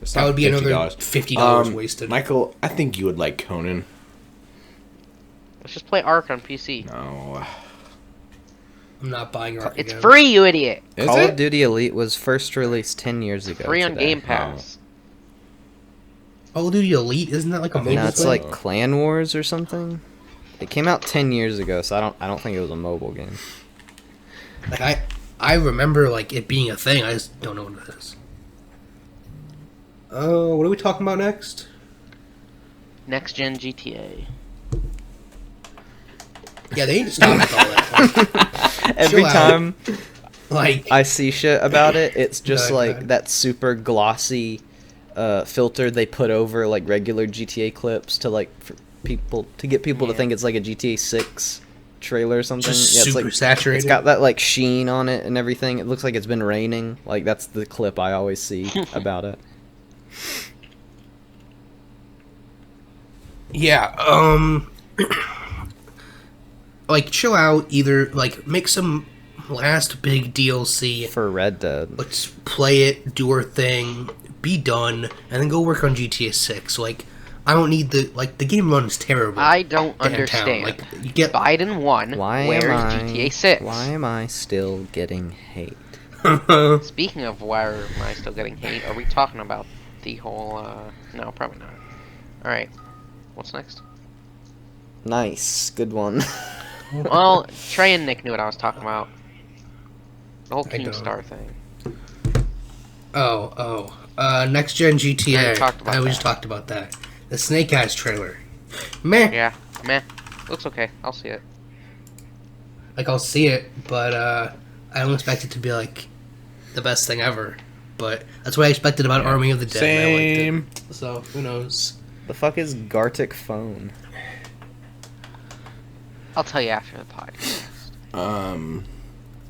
It's That would be another $50 wasted. Michael, I think you would like Conan. Let's just play Ark on PC. No. I'm not buying Ark It's again. free, you idiot! Call of Duty Elite was first released 10 years ago. Free on today. Game Pass. Call of Duty Elite, isn't that like a mobile No, it's thing? like Clan Wars or something. It came out 10 years ago, so I don't think it was a mobile game. Like I remember like it being a thing. I just don't know what it is. What are we talking about next? Next gen GTA. Yeah, they need to stop with all that. Every Chill out. time Like I see shit about it, it's just No, like God. that super glossy filter they put over like regular GTA clips to like for people to get people to think it's like a GTA 6 trailer or something. Just it's super like saturated. It's got that like sheen on it and everything. It looks like it's been raining. Like that's the clip I always see about it. Yeah, like chill out. Either like make some last big DLC. For Red Dead. Let's play it, do our thing, be done, and then go work on GTA 6. Like, I don't need the game runs terrible. I don't downtown. understand. Like, you get Biden won. Where's GTA 6? Why am I still getting hate? Speaking of why am I still getting hate, are we talking about the whole, no, probably not. Alright, what's next? Nice, good one. Well, Trey and Nick knew what I was talking about. The whole I don't. Keemstar thing. Next gen GTA. We just talked about that. The Snake Eyes trailer. Meh. Yeah, meh. Looks okay. I'll see it. Like, I'll see it, but I don't expect it to be like the best thing ever. But that's what I expected about Army of the Dead. And I liked it. So who knows? The fuck is Gartic Phone? I'll tell you after the podcast.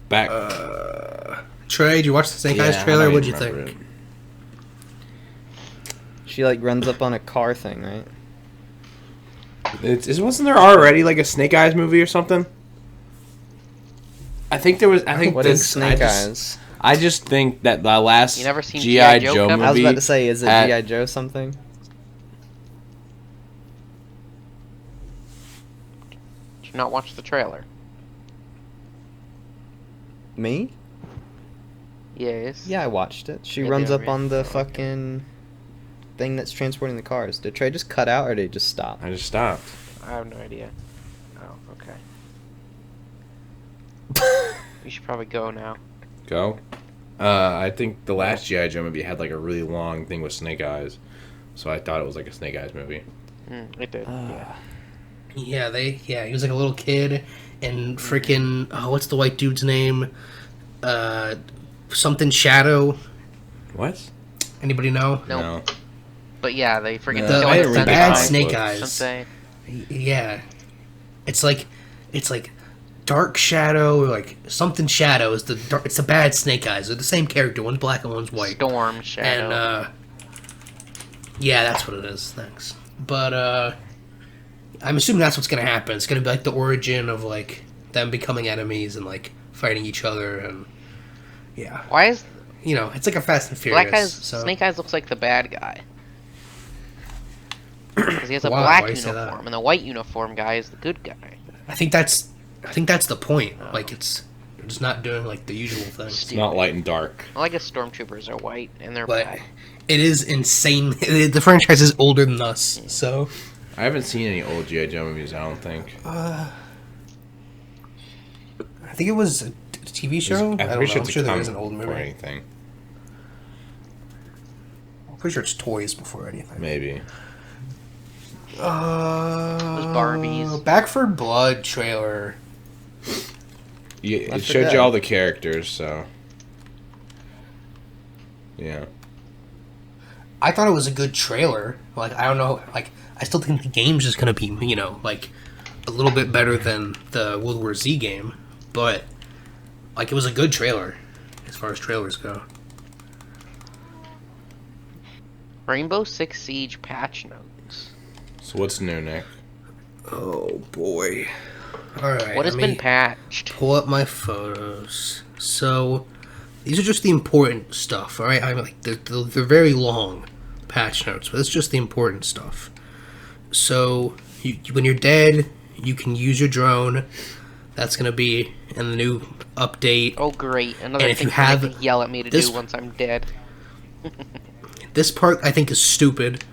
Back. Trey, did you watch the Snake Eyes trailer? What'd you think? It. She like runs up on a car thing, right? Wasn't there already like a Snake Eyes movie or something? I think there was. I think What this, is Snake Eyes? I just think that the last You never seen G.I. G.I. Joe, Joe Kevin? movie. I was about to say, is it had- G.I. Joe something? Did you not watch the trailer? Me? Yes. Yeah, I watched it. She Yeah, runs they up on the already- fucking thing that's transporting the cars. Did Trey just cut out or did he just stop? I just stopped. I have no idea. Oh, okay. You should probably go now. Go. I think the last G.I. Joe movie had like a really long thing with Snake Eyes, so I thought it was like a Snake Eyes movie. It did. Yeah. Yeah, he was like a little kid, and freaking what's the white dude's name? Something Shadow. What? Anybody know? Nope. No. But yeah, they freaking The kill him the at bad comic Snake books. Eyes. Sensei. Yeah, it's like Dark Shadow or like something Shadow is it's the bad Snake Eyes. They're the same character. One's black and one's white. Storm Shadow. And yeah, that's what it is. Thanks. But I'm assuming that's what's gonna happen. It's gonna be like the origin of like them becoming enemies and like fighting each other and yeah. Why is It's like a Fast and Furious. Snake Eyes looks like the bad guy? Because he has a Why? black Why you say that? uniform, and the white uniform guy is the good guy. I think that's the point. Like they're just not doing like the usual thing. It's not light and dark. Well, I guess stormtroopers are white, and they're But bad. it is insane. The franchise is older than us, so. I haven't seen any old G.I. Joe movies, I don't think. I think it was a TV show. I'm I don't pretty know. I'm it's sure a there is comic an old book or movie. anything. I'm pretty sure it's toys before anything. Maybe. Barbies. Back for Blood trailer. Yeah, I it showed forgot. you all the characters, so. Yeah. I thought it was a good trailer. Like I don't know. Like I still think the game's just gonna be like a little bit better than the World War Z game, but like it was a good trailer as far as trailers go. Rainbow Six Siege patch notes. So what's new, Nick? Oh boy. All right. What has let me been patched? pull up my photos. So these are just the important stuff. All right. I'm like they're very long patch notes, but it's just the important stuff. So when you're dead, you can use your drone. That's gonna be in the new update. Oh great, another And if thing you have they can yell at me to this- do once I'm dead. This part I think is stupid.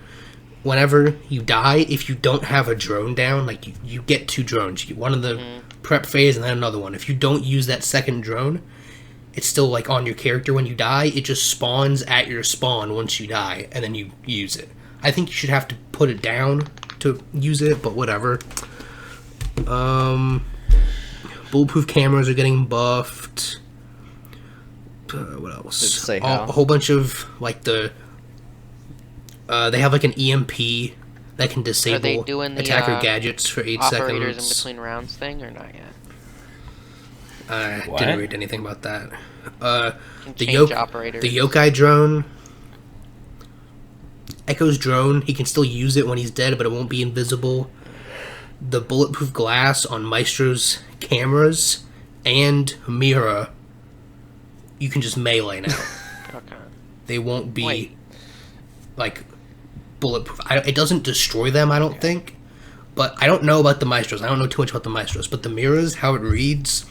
Whenever you die, if you don't have a drone down, like you get two drones. You get one in the prep phase and then another one. If you don't use that second drone, it's still like on your character when you die. It just spawns at your spawn once you die, and then you use it. I think you should have to put it down to use it, but whatever. Bulletproof cameras are getting buffed. What else? Did it say how? A whole bunch of like they have like an EMP that can disable Are they doing the attacker gadgets for 8 operators in seconds. between rounds thing or not yet? I What? didn't read anything about that. Can The change operators. the yokai drone, Echo's drone, he can still use it when he's dead, but it won't be invisible. The bulletproof glass on Maestro's cameras and Mira, you can just melee now. Okay. They won't be Wait. like bulletproof. It doesn't destroy them, I don't think. But I don't know about the Maestros. I don't know too much about the Maestros. But the Miras, how it reads,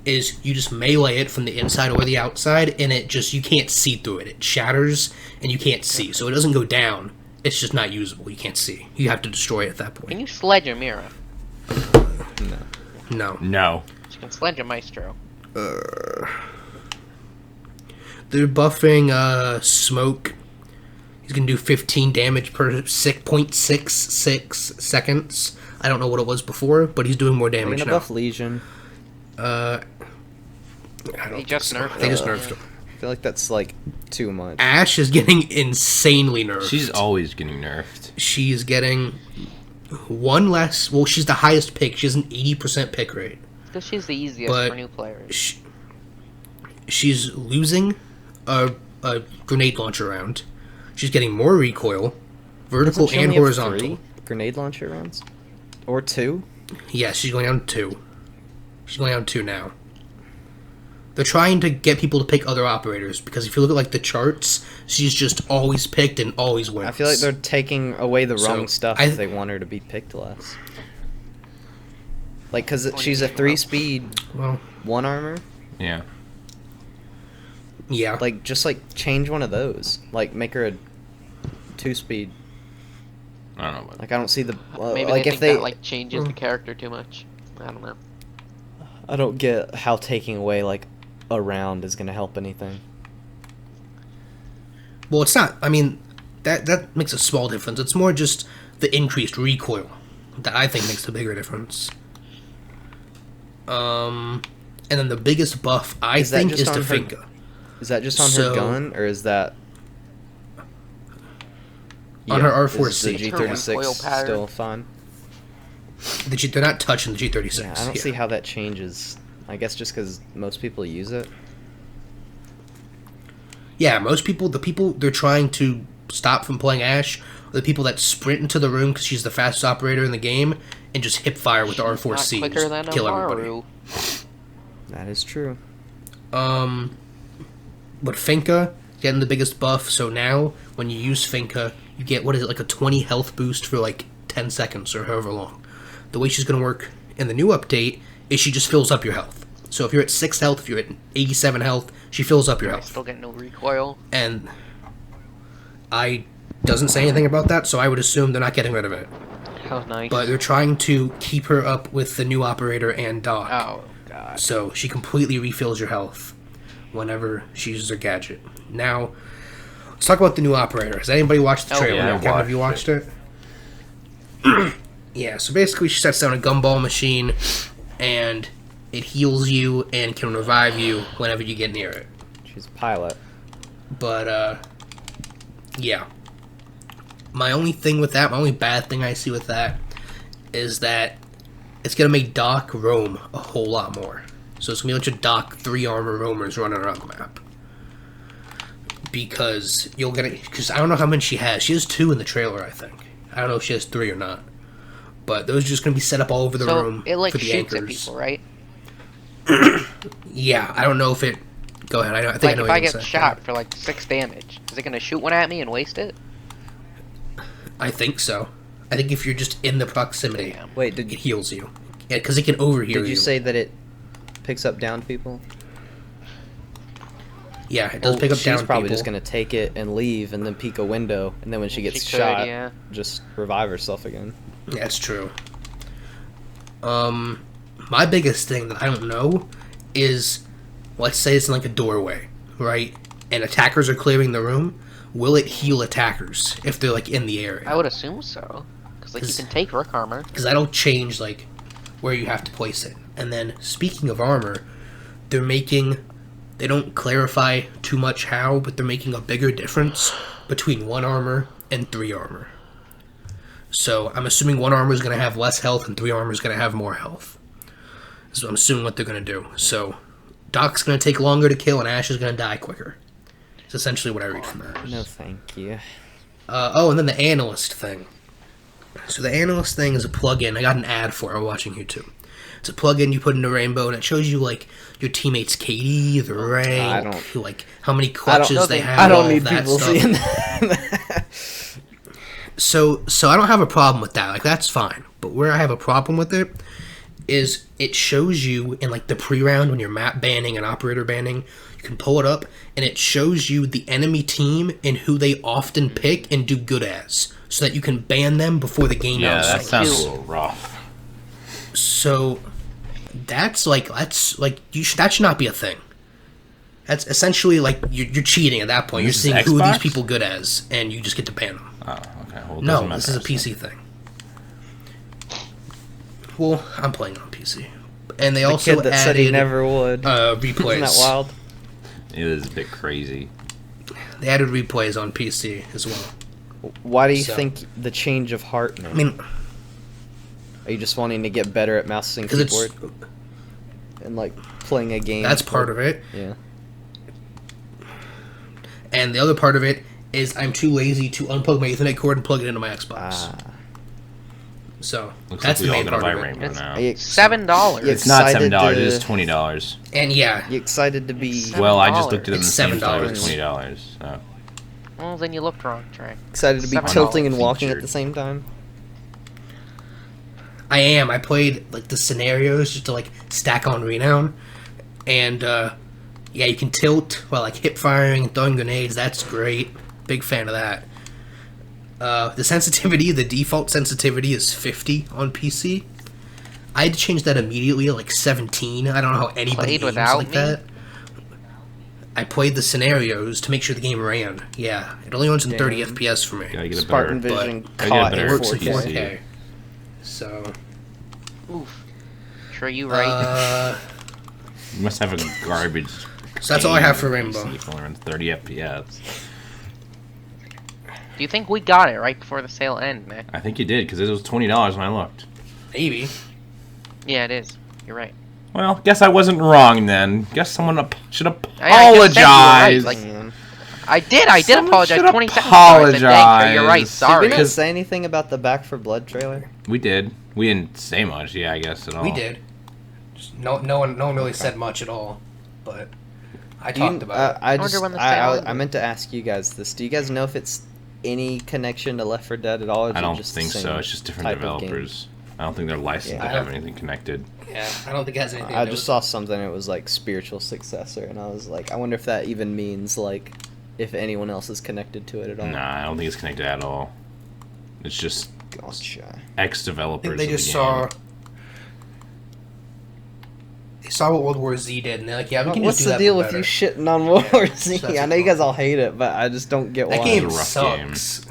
is you just melee it from the inside or the outside, and it just, you can't see through it. It shatters, and you can't see. So it doesn't go down. It's just not usable. You can't see. You have to destroy it at that Can point. you sledge a Mira? No. No. You can sledge a Maestro. They're buffing Smoke. He's going to do 15 damage per 0.66 seconds. I don't know what it was before, but he's doing more They're damage gonna now. buff Legion. I don't They just think so. nerfed They just him. nerfed him. I feel like that's like too much. Ash is getting insanely nerfed. She's always getting nerfed. She's getting one less. Well, she's the highest pick. She has an 80% pick rate. Because she's the easiest But for new players. She's losing a grenade launcher round. She's getting more recoil, vertical Doesn't she and only have horizontal. 3 grenade launcher rounds? Or 2? Yes, she's going down to 2. She's going down to 2 now. They're trying to get people to pick other operators because if you look at like the charts, she's just always picked and always wins. I feel like they're taking away the So, wrong stuff I- if they want her to be picked less. Like, because What do she's you a think 3-speed, well, 1 armor. Yeah. yeah. Like, just like change one of those. Like, make her a 2-speed. I don't know. But Like, I don't see the Maybe like they if think they. that like changes the character too much. I don't know. I don't get how taking away like a round is gonna help anything. Well, it's not. I mean, that makes a small difference. It's more just the increased recoil that I think makes the bigger difference. And then the biggest buff I think is to Finka. Is that just on her gun, or is that on her R4C? The G36 still fine? They're not touching the G36. Yeah, I don't see how that changes. I guess just because most people use it. Yeah, most people, the people they're trying to stop from playing Ash, are the people that sprint into the room because she's the fastest operator in the game and just hip fire with the R4C, just kill everybody. That is true. But Finka getting the biggest buff, so now when you use Finka, you get like a 20 health boost for like 10 seconds or however long. The way she's gonna work in the new update is she just fills up your health. So if you're at 6 health, if you're at 87 health, she fills up your health. Still get no recoil. And I doesn't say anything about that, so I would assume they're not getting rid of it. How nice. But they're trying to keep her up with the new operator and Doc. Oh, God. So she completely refills your health whenever she uses her gadget. Now, let's talk about the new operator. Has anybody watched the trailer? Yeah, Kevin, have you watched it? Yeah, so basically she sets down a gumball machine, and it heals you and can revive you whenever you get near it. She's a pilot. But, yeah. My only thing with that, my only bad thing I see with that, is that it's going to make Doc roam a whole lot more. So it's going to be a bunch of Doc 3 armor roamers running around the map. Because you'll get it, because I don't know how many she has. She has 2 in the trailer, I think. I don't know if she has 3 or not. But those are just going to be set up all over the room. It like for the shoots anchors. at people, right? Yeah, I don't know if it. Go ahead. I think like I know if what I you're get saying. shot for like 6 damage, is it gonna shoot one at me and waste it? I think so. I think if you're just in the proximity, Wait, it heals you. Yeah, because it can overheal you. Did you say that it picks up downed people? Yeah, it does pick up down people. She's probably just gonna take it and leave, and then peek a window, and then when she gets shot, just revive herself again. Yeah, that's true. My biggest thing that I don't know is, let's say it's in like a doorway, right? And attackers are clearing the room. Will it heal attackers if they're like in the area? I would assume so, because like you can take Rook armor. Because that'll change like where you have to place it. And then speaking of armor, they don't clarify too much how, but they're making a bigger difference between 1 armor and 3 armor. So I'm assuming 1 armor is going to have less health and 3 armor is going to have more health. So I'm assuming what they're going to do. So Doc's going to take longer to kill and Ash is going to die quicker. It's essentially what I read from that. No, thank you. And then the Analyst thing. So the Analyst thing is a plugin. I got an ad for it while watching YouTube. It's a plugin you put into Rainbow, and it shows you like your teammates' KD, the rank, like how many clutches they have. I don't need people seeing that. So I don't have a problem with that. Like that's fine. But where I have a problem with it is it shows you in like the pre-round when you're map banning and operator banning, you can pull it up and it shows you the enemy team and who they often pick and do good as, so that you can ban them before the game ends. Yeah, that sounds a little rough. So that should not be a thing. That's essentially like you're cheating at that point. You're seeing who are these people good as, and you just get to ban them. Oh, okay. Well, no, this is a PC thing. Well, I'm playing on PC, and they also kid that added said he never would. Replays. Isn't that wild? It is a bit crazy. They added replays on PC as well. Why do you think the change of heart, man? I mean, are you just wanting to get better at mouse and keyboard? And like playing a game? That's part of it. Yeah. And the other part of it is I'm too lazy to unplug my Ethernet cord and plug it into my Xbox. So looks that's like the we all main gonna part buy of it. Rainbow now. $7. It's not $7. It is $20. And yeah, you excited to be? Well, I just looked at it and It's the same $7. thought it was $20. So. Well, then you looked wrong, Trey. Excited to be $7 tilting and walking featured. at the same time? I am. I played like the scenarios just to like stack on renown, and yeah, you can tilt while like hip firing and throwing grenades. That's great. Big fan of that. The sensitivity, the default sensitivity is 50 on PC. I had to change that immediately at like 17. I don't know how anybody Played games without like me? that. I played the scenarios to make sure the game ran. Yeah, it only runs in 30 FPS for me. Gotta get a better, SpartanVision but- caught It in works in 4K. 4K. So. Oof. Sure, you right. You must have a garbage. So that's all I have for Rambo. It only runs 30 FPS. Do you think we got it right before the sale ended, man? I think you did, because it was $20 when I looked. Maybe. Yeah, it is. You're right. Well, guess I wasn't wrong then. Guess someone should I just said you were right, apologize. like, I did apologize 20 seconds ago. I said, "Dang, you're right, Apologize. sorry." Did we not say anything about the Back for Blood trailer? We did. We didn't say much, yeah, I guess, at all. We did. Just no one really said much at all. But I talked about it. I meant to ask you guys this. Do you guys know if it's any connection to Left 4 Dead at all? Or I don't just think so. It's just different developers. I don't think they're licensed to have anything connected. Yeah, I don't think it has anything I to do just with saw something, it was like spiritual successor, and I was like, I wonder if that even means, like, if anyone else is connected to it at all. Nah, I don't think it's connected at all. It's just Gotcha. ex-developers. They just saw what World War Z did, and they're like, yeah, we can What's just do the that deal but with you better. shitting on World War Z? So that's I know you guys all hate it, but I just don't get why. That game It's a rough sucks.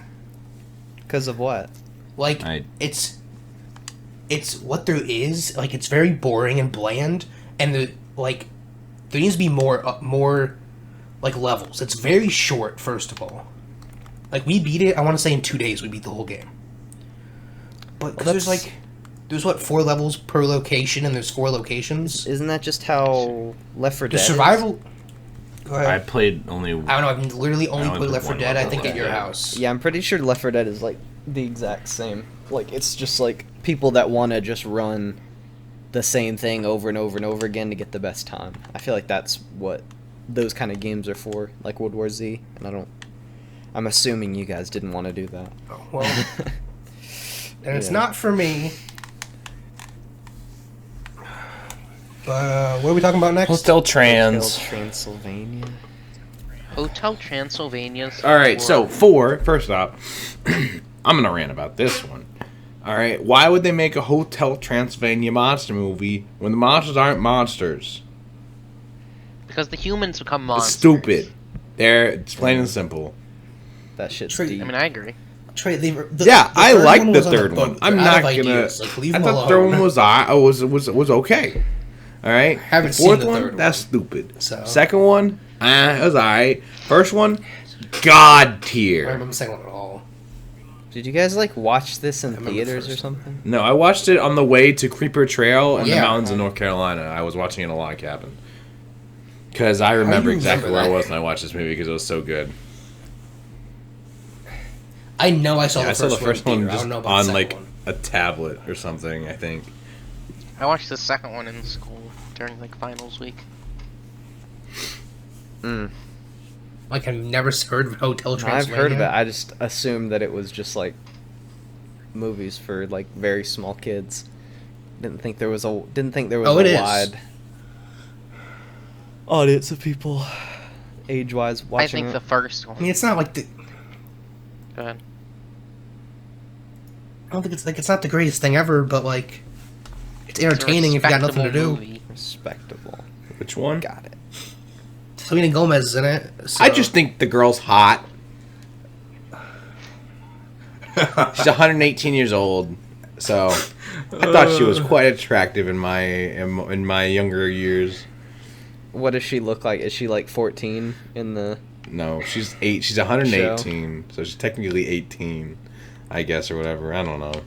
Because of what? Like, it's what there is. Like, it's very boring and bland, and there needs to be more like levels. It's very short. First of all, like, we beat it. I want to say in 2 days we beat the whole game. But there's 4 levels per location, and there's 4 locations. Isn't that just how Left 4 Dead The survival. Go ahead. I played only... I don't know. I've literally only played Left 4 Dead. I think at your Yeah. house. Yeah, I'm pretty sure Left 4 Dead is like the exact same. Like, it's just like people that want to just run the same thing over and over and over again to get the best time. I feel like that's what those kind of games are for, like World War Z. And I'm assuming you guys didn't want to do that. Oh, well, and it's not for me. What are we talking about next? Hotel Trans. Hotel Transylvania. Hotel Transylvania's. All right, so first off, I'm going to rant about this one. All right, why would they make a Hotel Transylvania monster movie when the monsters aren't monsters? Because the humans become monsters. It's stupid. It's plain and simple. That shit's Trey, deep. I mean, I agree. Trey, I like the third one. They're I'm out not of gonna. ideas. Like, leave I them thought the alone. third one was okay. All right. Haven't The fourth seen the one, third that's one. stupid. So. Second one, it was alright. First one, God I tier. remember the second one at all. Did you guys like watch this in remember theaters the or first one. something? No, I watched it on the way to Creeper Trail in the Yeah. mountains of North Carolina. I was watching it in a log cabin. Because I remember do you exactly remember where I that? was when I watched this movie because it was so good. I know I saw I the saw first the first one. one in theater. I just don't know about on the like second one. a tablet or something, I think. I watched the second one in school during like finals week. Like, I've never heard of Hotel I've Transylvania. heard of it. I just assumed that it was just like movies for like very small kids. Didn't think there was a Oh, it is. wide audience of people age-wise I watching think it. the first I one. mean, it's not like the. Go ahead. I don't think it's not the greatest thing ever, but like, it's entertaining if you got nothing to do. Movie. Respectable. Which one? Got it. Selena Gomez is in it. So. I just think the girl's hot. She's 118 years old, so I thought she was quite attractive in my younger years. What does she look like? Is she like 14 in the... No, she's 8. She's 118, so she's technically 18, I guess, or whatever. I don't know.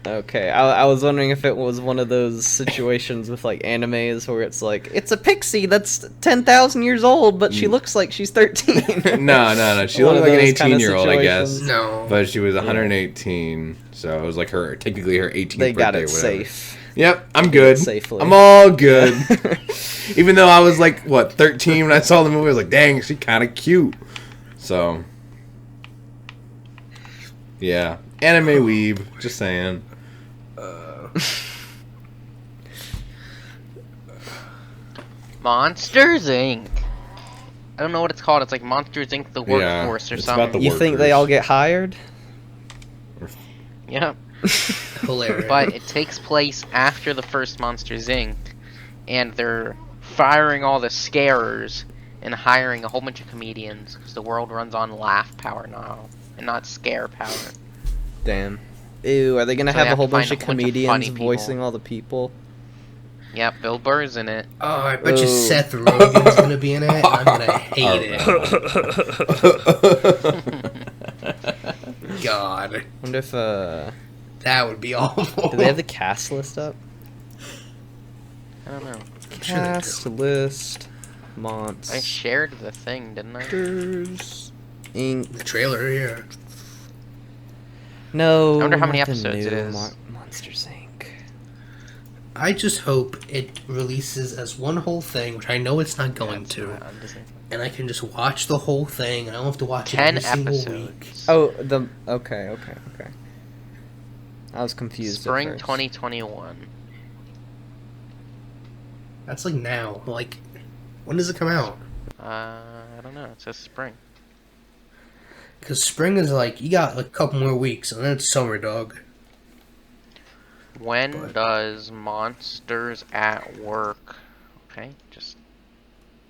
Okay, I was wondering if it was one of those situations with like animes where it's like, it's a pixie that's 10,000 years old, but she looks like she's 13. No. She One looked of like an those kind of 18-year-old, I guess. situations. No. But she was 118, so it was like technically her 18th They birthday. got it whatever. safe. Yep, I'm good. Safely. I'm all good. Even though I was like, 13 when I saw the movie, I was like, dang, she's kind of cute. So, yeah. Anime weeb, just saying. Monsters Inc. I don't know what it's called. It's like Monsters Inc. The Yeah, Workforce or it's something. about the You think they workers. all get hired? Yeah. Hilarious. But it takes place after the first Monsters Inc. And they're firing all the scarers and hiring a whole bunch of comedians because the world runs on laugh power now and not scare power. Damn. Ew, are they gonna So have they a have whole to bunch find of a bunch of comedians funny people. voicing all the people? Yeah, Bill Burr's in it. Oh, I bet you Ooh. Seth Rogen's gonna be in it, and I'm gonna hate it. God, Wonder if that would be awful. do they have the cast list up? I don't know. sure they do. Cast list, I Monsters shared the thing, didn't I? Inc. The trailer, yeah. No, I wonder how many not the episodes it new is. Monsters Inc. I just hope it releases as one whole thing, which I know it's not going to, On Disney. and I can just watch the whole thing. I don't have to watch it 10 every single week. episodes. Oh, okay. I was confused. Spring at first. 2021. That's like now. Like, when does it come out? I don't know. It says spring. Because spring is like, you got like a couple more weeks, and then it's summer, dog. When But- does Monsters at Work? Okay, just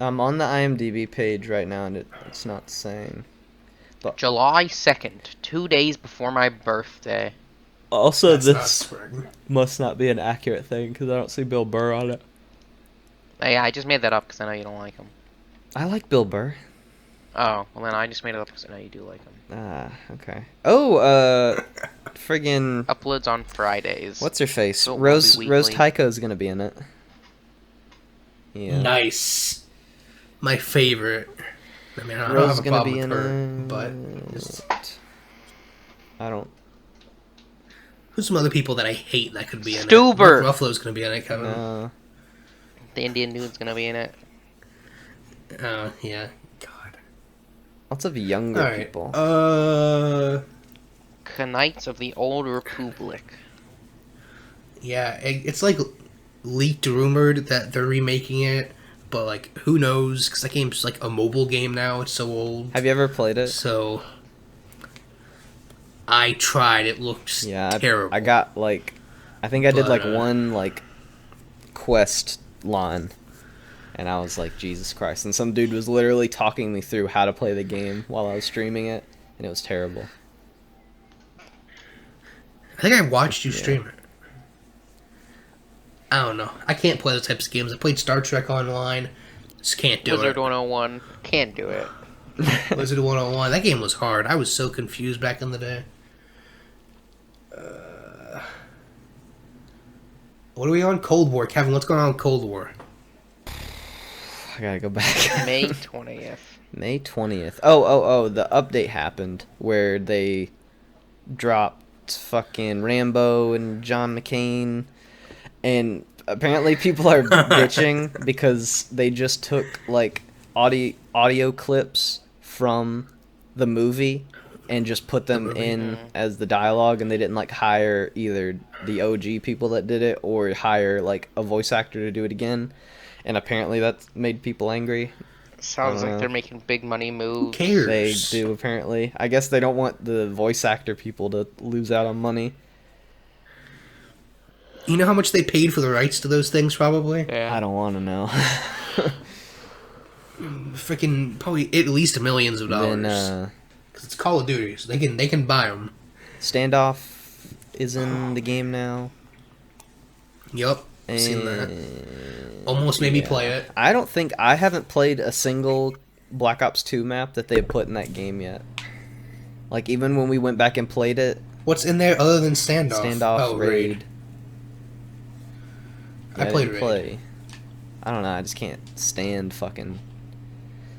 I'm on the IMDb page right now, and it's not saying. July 2nd, 2 days before my birthday. Also, That's not this spring. must not be an accurate thing because I don't see Bill Burr on it. Yeah, I just made that up because I know you don't like him. I like Bill Burr. Oh, well then I just made it up because I know you do like him. Ah, okay. Oh, friggin' Uploads on Fridays. what's her face? So it won't Rose be Rose weekly. Tycho's gonna be in it. Yeah. Nice. My favorite. I mean, I don't Rose have is a gonna problem be with in her, it. but just, I don't. who's some other people that I hate that could be in Stuber. it? Mark Ruffalo's gonna be in it, Kevin. know. The Indian dude's gonna be in it. Oh, yeah. God. Lots of younger Alright. people. Knights of the Old Republic. Yeah, it's like leaked, rumored that they're remaking it, but like, who knows? Because that game's like a mobile game now. It's so old. Have you ever played it? So I tried. It looked Yeah, terrible. I got like, I think I did But, like one like quest line, and I was like, Jesus Christ! And some dude was literally talking me through how to play the game while I was streaming it, and it was terrible. I think I watched you Yeah. stream it. I don't know. I can't play those types of games. I played Star Trek Online. Just can't do Wizard it. 101. Can't do it. Wizard 101. That game was hard. I was so confused back in the day. What are we on? Cold War. Kevin, what's going on with Cold War? I gotta go back. May 20th. May 20th. Oh, the update happened where they dropped fucking Rambo and John McCain, and apparently people are bitching because they just took like audio clips from the movie and just put them in as the dialogue, and they didn't like hire either the OG people that did it or hire like a voice actor to do it again, and apparently that made people angry. Sounds like they're making big money Who moves. cares? They do, apparently. I guess they don't want the voice actor people to lose out on money. You know how much they paid for the rights to those things, probably? Yeah. I don't want to know. Freaking probably at least millions of dollars. Then Because it's Call of Duty, so they can buy them. Standoff is in the game now. Yup, seen that. And Almost made me play it. I haven't played a single Black Ops 2 map that they have put in that game yet. Like even when we went back and played it, What's in there other than Standoff? Standoff, Oh, Raid. I Yeah, played didn't Raid. play. I don't know. I just can't stand fucking.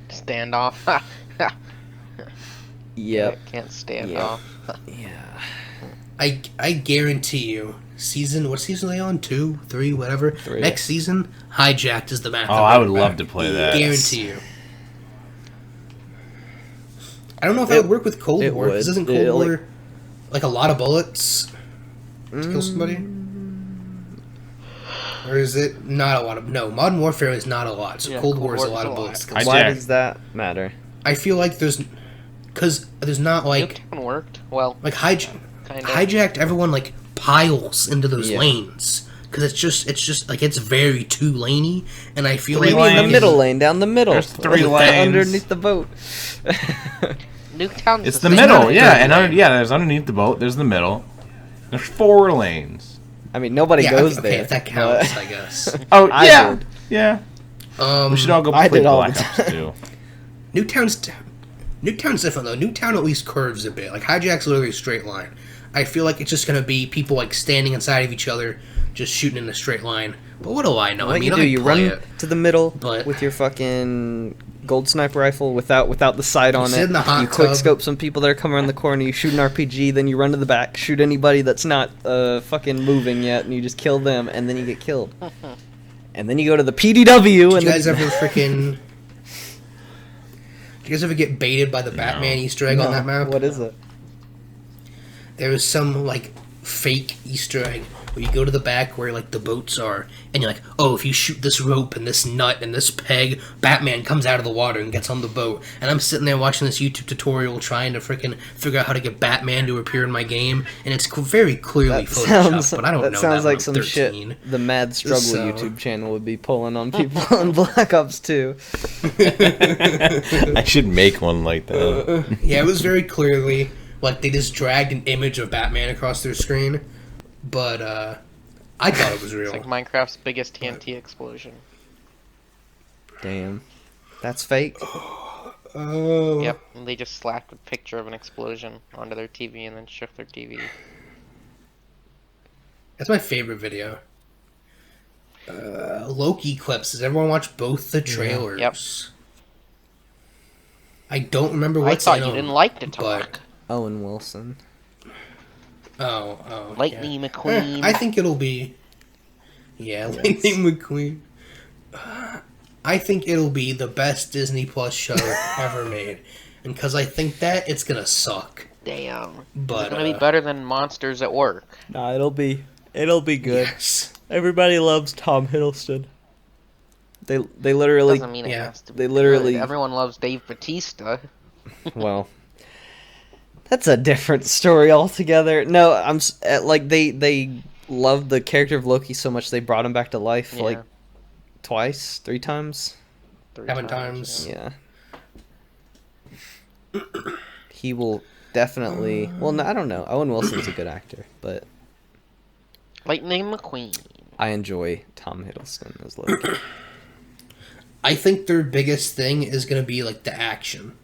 Standoff. Yep. Can't stand Yep. off. Yeah. I guarantee you, what season are they on? 2, 3, whatever. 3. Next season, Hijacked is the map. Oh, they're I would bringing love back. to play that. Guarantee you. I don't know if that would work with Cold it War. 'Cause would. Isn't Cold It, like- War like a lot of bullets to kill somebody? Or is it not a lot of... No, Modern Warfare is not a lot, so Yeah, Cold Cold War is a War lot is of a bullets. lot. Why Hijack. does that matter? I feel like there's... Because there's not like... Nuketown worked. Well, Like kind of. Hijacked, everyone like piles into those Yeah. lanes. Because it's just like it's very too laney, and I feel Three like Maybe in the lanes. middle lane, down the middle. There's 3 With lanes. underneath the boat. Nuketown's It's the the same. middle, not a yeah, third and lane. yeah, there's underneath the boat. There's the middle. There's 4 lanes. I mean, nobody goes okay, there. if that counts, I guess. Oh, I yeah. did. Yeah. We should all go I play did all Black the Ops 2. Newtown's different though. Newtown at least curves a bit. Like Hijack's literally a straight line. I feel like it's just gonna be people like standing inside of each other, just shooting in a straight line. But what do I know? What I mean, you run to the middle but with your fucking gold sniper rifle without the sight on sit it. in the hot You quick tub. scope some people that are coming around the corner. You shoot an RPG, then you run to the back, shoot anybody that's not fucking moving yet, and you just kill them, and then you get killed. And then you go to the PDW. Did and you then guys ever freaking? Did you guys ever get baited by the Batman Easter egg on that map? What is it? There was some like fake Easter egg where you go to the back where like the boats are, and you're like, oh, if you shoot this rope and this nut and this peg, Batman comes out of the water and gets on the boat. And I'm sitting there watching this YouTube tutorial trying to freaking figure out how to get Batman to appear in my game, and it's very clearly photoshopped, but I don't know. That sounds that like some 13. shit the Mad Struggle So- YouTube channel would be pulling on people on Black Ops 2. I should make one like that. Yeah, it was very clearly like they just dragged an image of Batman across their screen, but I thought it was real. It's like Minecraft's biggest TNT explosion. Damn. That's fake? Oh. Yep, and they just slapped a picture of an explosion onto their TV and then shook their TV. That's my favorite video. Loki clips. Does everyone watch both the trailers? Yep. I don't remember I what's thought in you them, didn't like to but- talk. Owen Wilson. Oh. Lightning yeah. McQueen. I think it'll be. Yeah, Lightning McQueen. I think it'll be the best Disney Plus show ever made, and because I think that it's gonna suck. Damn. But It's gonna be better than Monsters at Work. Nah, it'll be good. Yes. Everybody loves Tom Hiddleston. They literally Doesn't mean it yeah, has to be they literally- good. Everyone loves Dave Bautista. well, that's a different story altogether. No, like they loved the character of Loki so much they brought him back to life Yeah. like twice, 3 times. 3 times. Yeah. He will definitely. Well, no, I don't know. Owen Wilson's a good actor, but Lightning McQueen. I enjoy Tom Hiddleston as Loki. I think their biggest thing is gonna be like the action,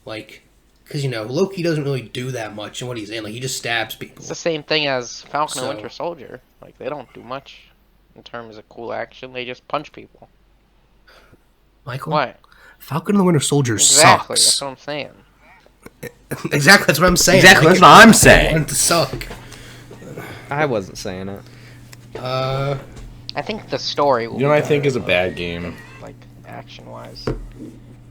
like, because Loki doesn't really do that much in what he's in. Like he just stabs people. It's the same thing as Falcon and So- Winter Soldier. Like they don't do much in terms of cool action. They just punch people. Michael, What? Falcon and the Winter Soldier Exactly. That's sucks. what I'm saying. Exactly, that's what I'm saying. Exactly, Like, that's what I'm I saying. want it to suck. I wasn't saying it. I think the story will You know what I be think better, is a though, bad game? like action-wise.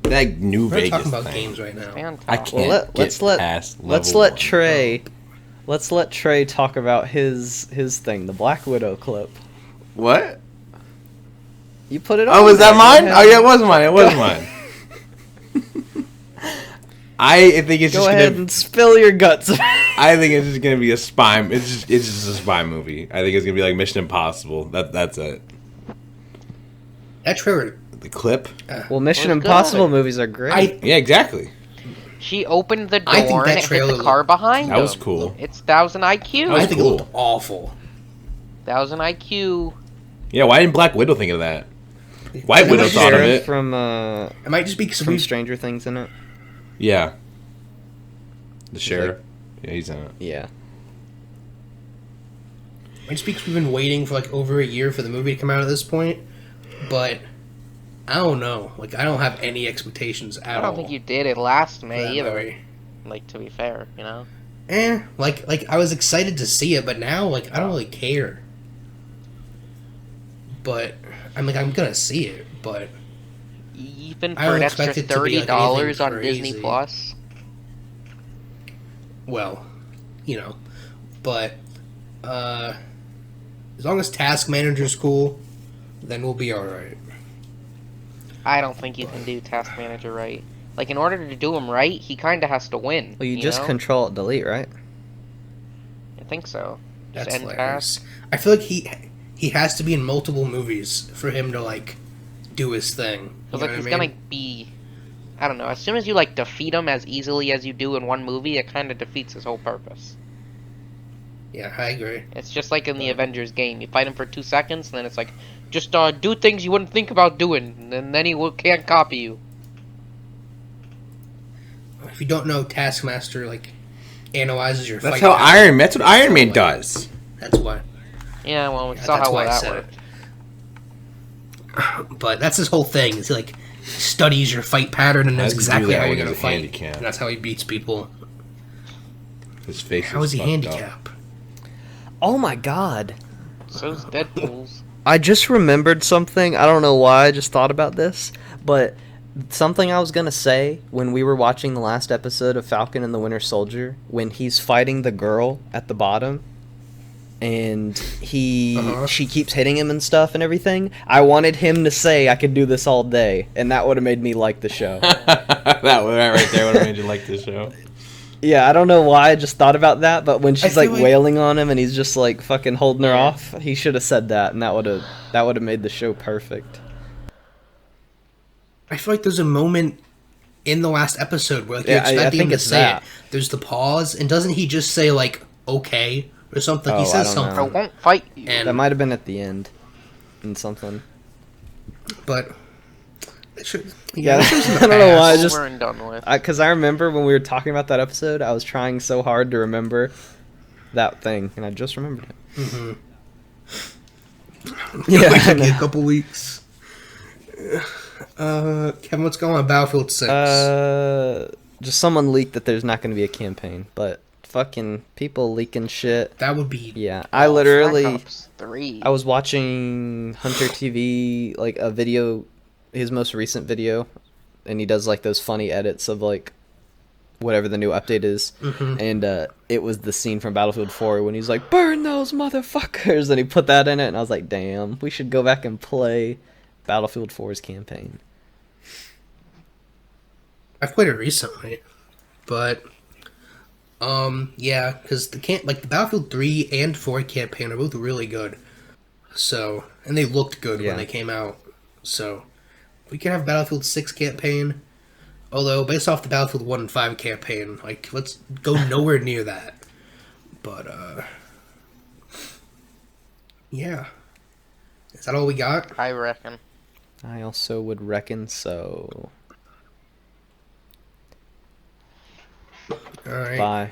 That New We're Vegas talking about thing. games right now. Fantastic. I can't Well, get past let's level let 1. Trey. Let's let Trey talk about his thing, the Black Widow clip. What? You put it on. Oh, was that there. mine? Go Oh, ahead. yeah, it was mine. It was mine. I think it's Go just ahead gonna. and spill your guts. I think it's just gonna be a spy. It's just a spy movie. I think it's gonna be like Mission Impossible. That's it. That trailer. The clip. Well, Mission It was Impossible good. movies are great. Yeah, exactly. She opened the I think door that and it hit trailer the car looked behind That was him. cool. It's 1000 IQ. was I think cool. it looked awful. 1000 IQ. Yeah, why didn't Black Widow think of that? White Is Widow that thought of Sheriff it. from It might just be because from Stranger Things in it. Yeah. The sheriff. Yeah, he's in it. Yeah. we've been waiting for like over a year for the movie to come out at this point, but I don't know. Like I don't have any expectations at all. I don't think you did it last for May that either. movie. Like, to be fair, Like I was excited to see it, but now like I don't really care. But I'm gonna see it, but Even I for don't an extra expect it to be, like, $30 anything on Disney crazy. Plus. well, but as long as Task Manager's cool, then we'll be all right. I don't think you can do Task Manager right. Like, in order to do him right, he kind of has to win. Well, you just know? Control Delete, right? I think so. Just That's end hilarious. task. I feel like he has to be in multiple movies for him to like do his thing. Because, You like, know he's what I gonna mean? be... I don't know. As soon as you, like, defeat him as easily as you do in one movie, it kind of defeats his whole purpose. Yeah, I agree. It's just like in the Avengers game. You fight him for 2 seconds, and then it's like, just do things you wouldn't think about doing, and then can't copy you. If you don't know, Taskmaster like analyzes your. That's fight how pattern. That's what Iron Man does. That's why. Yeah, well, we saw how well that worked. But that's his whole thing. It's like studies your fight pattern and knows exactly how you're gonna fight. Handicap? And that's how he beats people. His face. How is he handicapped? Oh my god. So's Deadpool's. I just remembered something. I don't know why I just thought about this, but something I was going to say when we were watching the last episode of Falcon and the Winter Soldier, when he's fighting the girl at the bottom and she keeps hitting him and stuff and everything, I wanted him to say I could do this all day, and that would have made me like the show. That right there would have made you like the show. Yeah, I don't know why I just thought about that, but when she's like like wailing on him and he's just like fucking holding her off, he should have said that, and that would have made the show perfect. I feel like there's a moment in the last episode where like you're expecting him to say it. There's the pause, and doesn't he just say like "okay" or something? He says something. I won't fight you. And that might have been at the end, and something. But I don't know why. I just over and done with. Because I remember when we were talking about that episode, I was trying so hard to remember that thing, and I just remembered it. Mm-hmm. Yeah, like a couple weeks. Kevin, what's going on Battlefield 6? Just someone leaked that there's not going to be a campaign, but fucking people leaking shit. That would be... Yeah, I literally... 3. I was watching Hunter TV, like, a video, his most recent video, and he does, like, those funny edits of, like, whatever the new update is, and it was the scene from Battlefield 4 when he's like, "Burn those motherfuckers," and he put that in it, and I was like, damn, we should go back and play Battlefield 4's campaign. I've played it recently, but yeah, because the Battlefield 3 and 4 campaign are both really good. So, and they looked good when they came out. So, we can have Battlefield 6 campaign. Although, based off the Battlefield 1 and 5 campaign, like, let's go nowhere near that. But yeah. Is that all we got? I reckon. I also would reckon so. All right. Bye.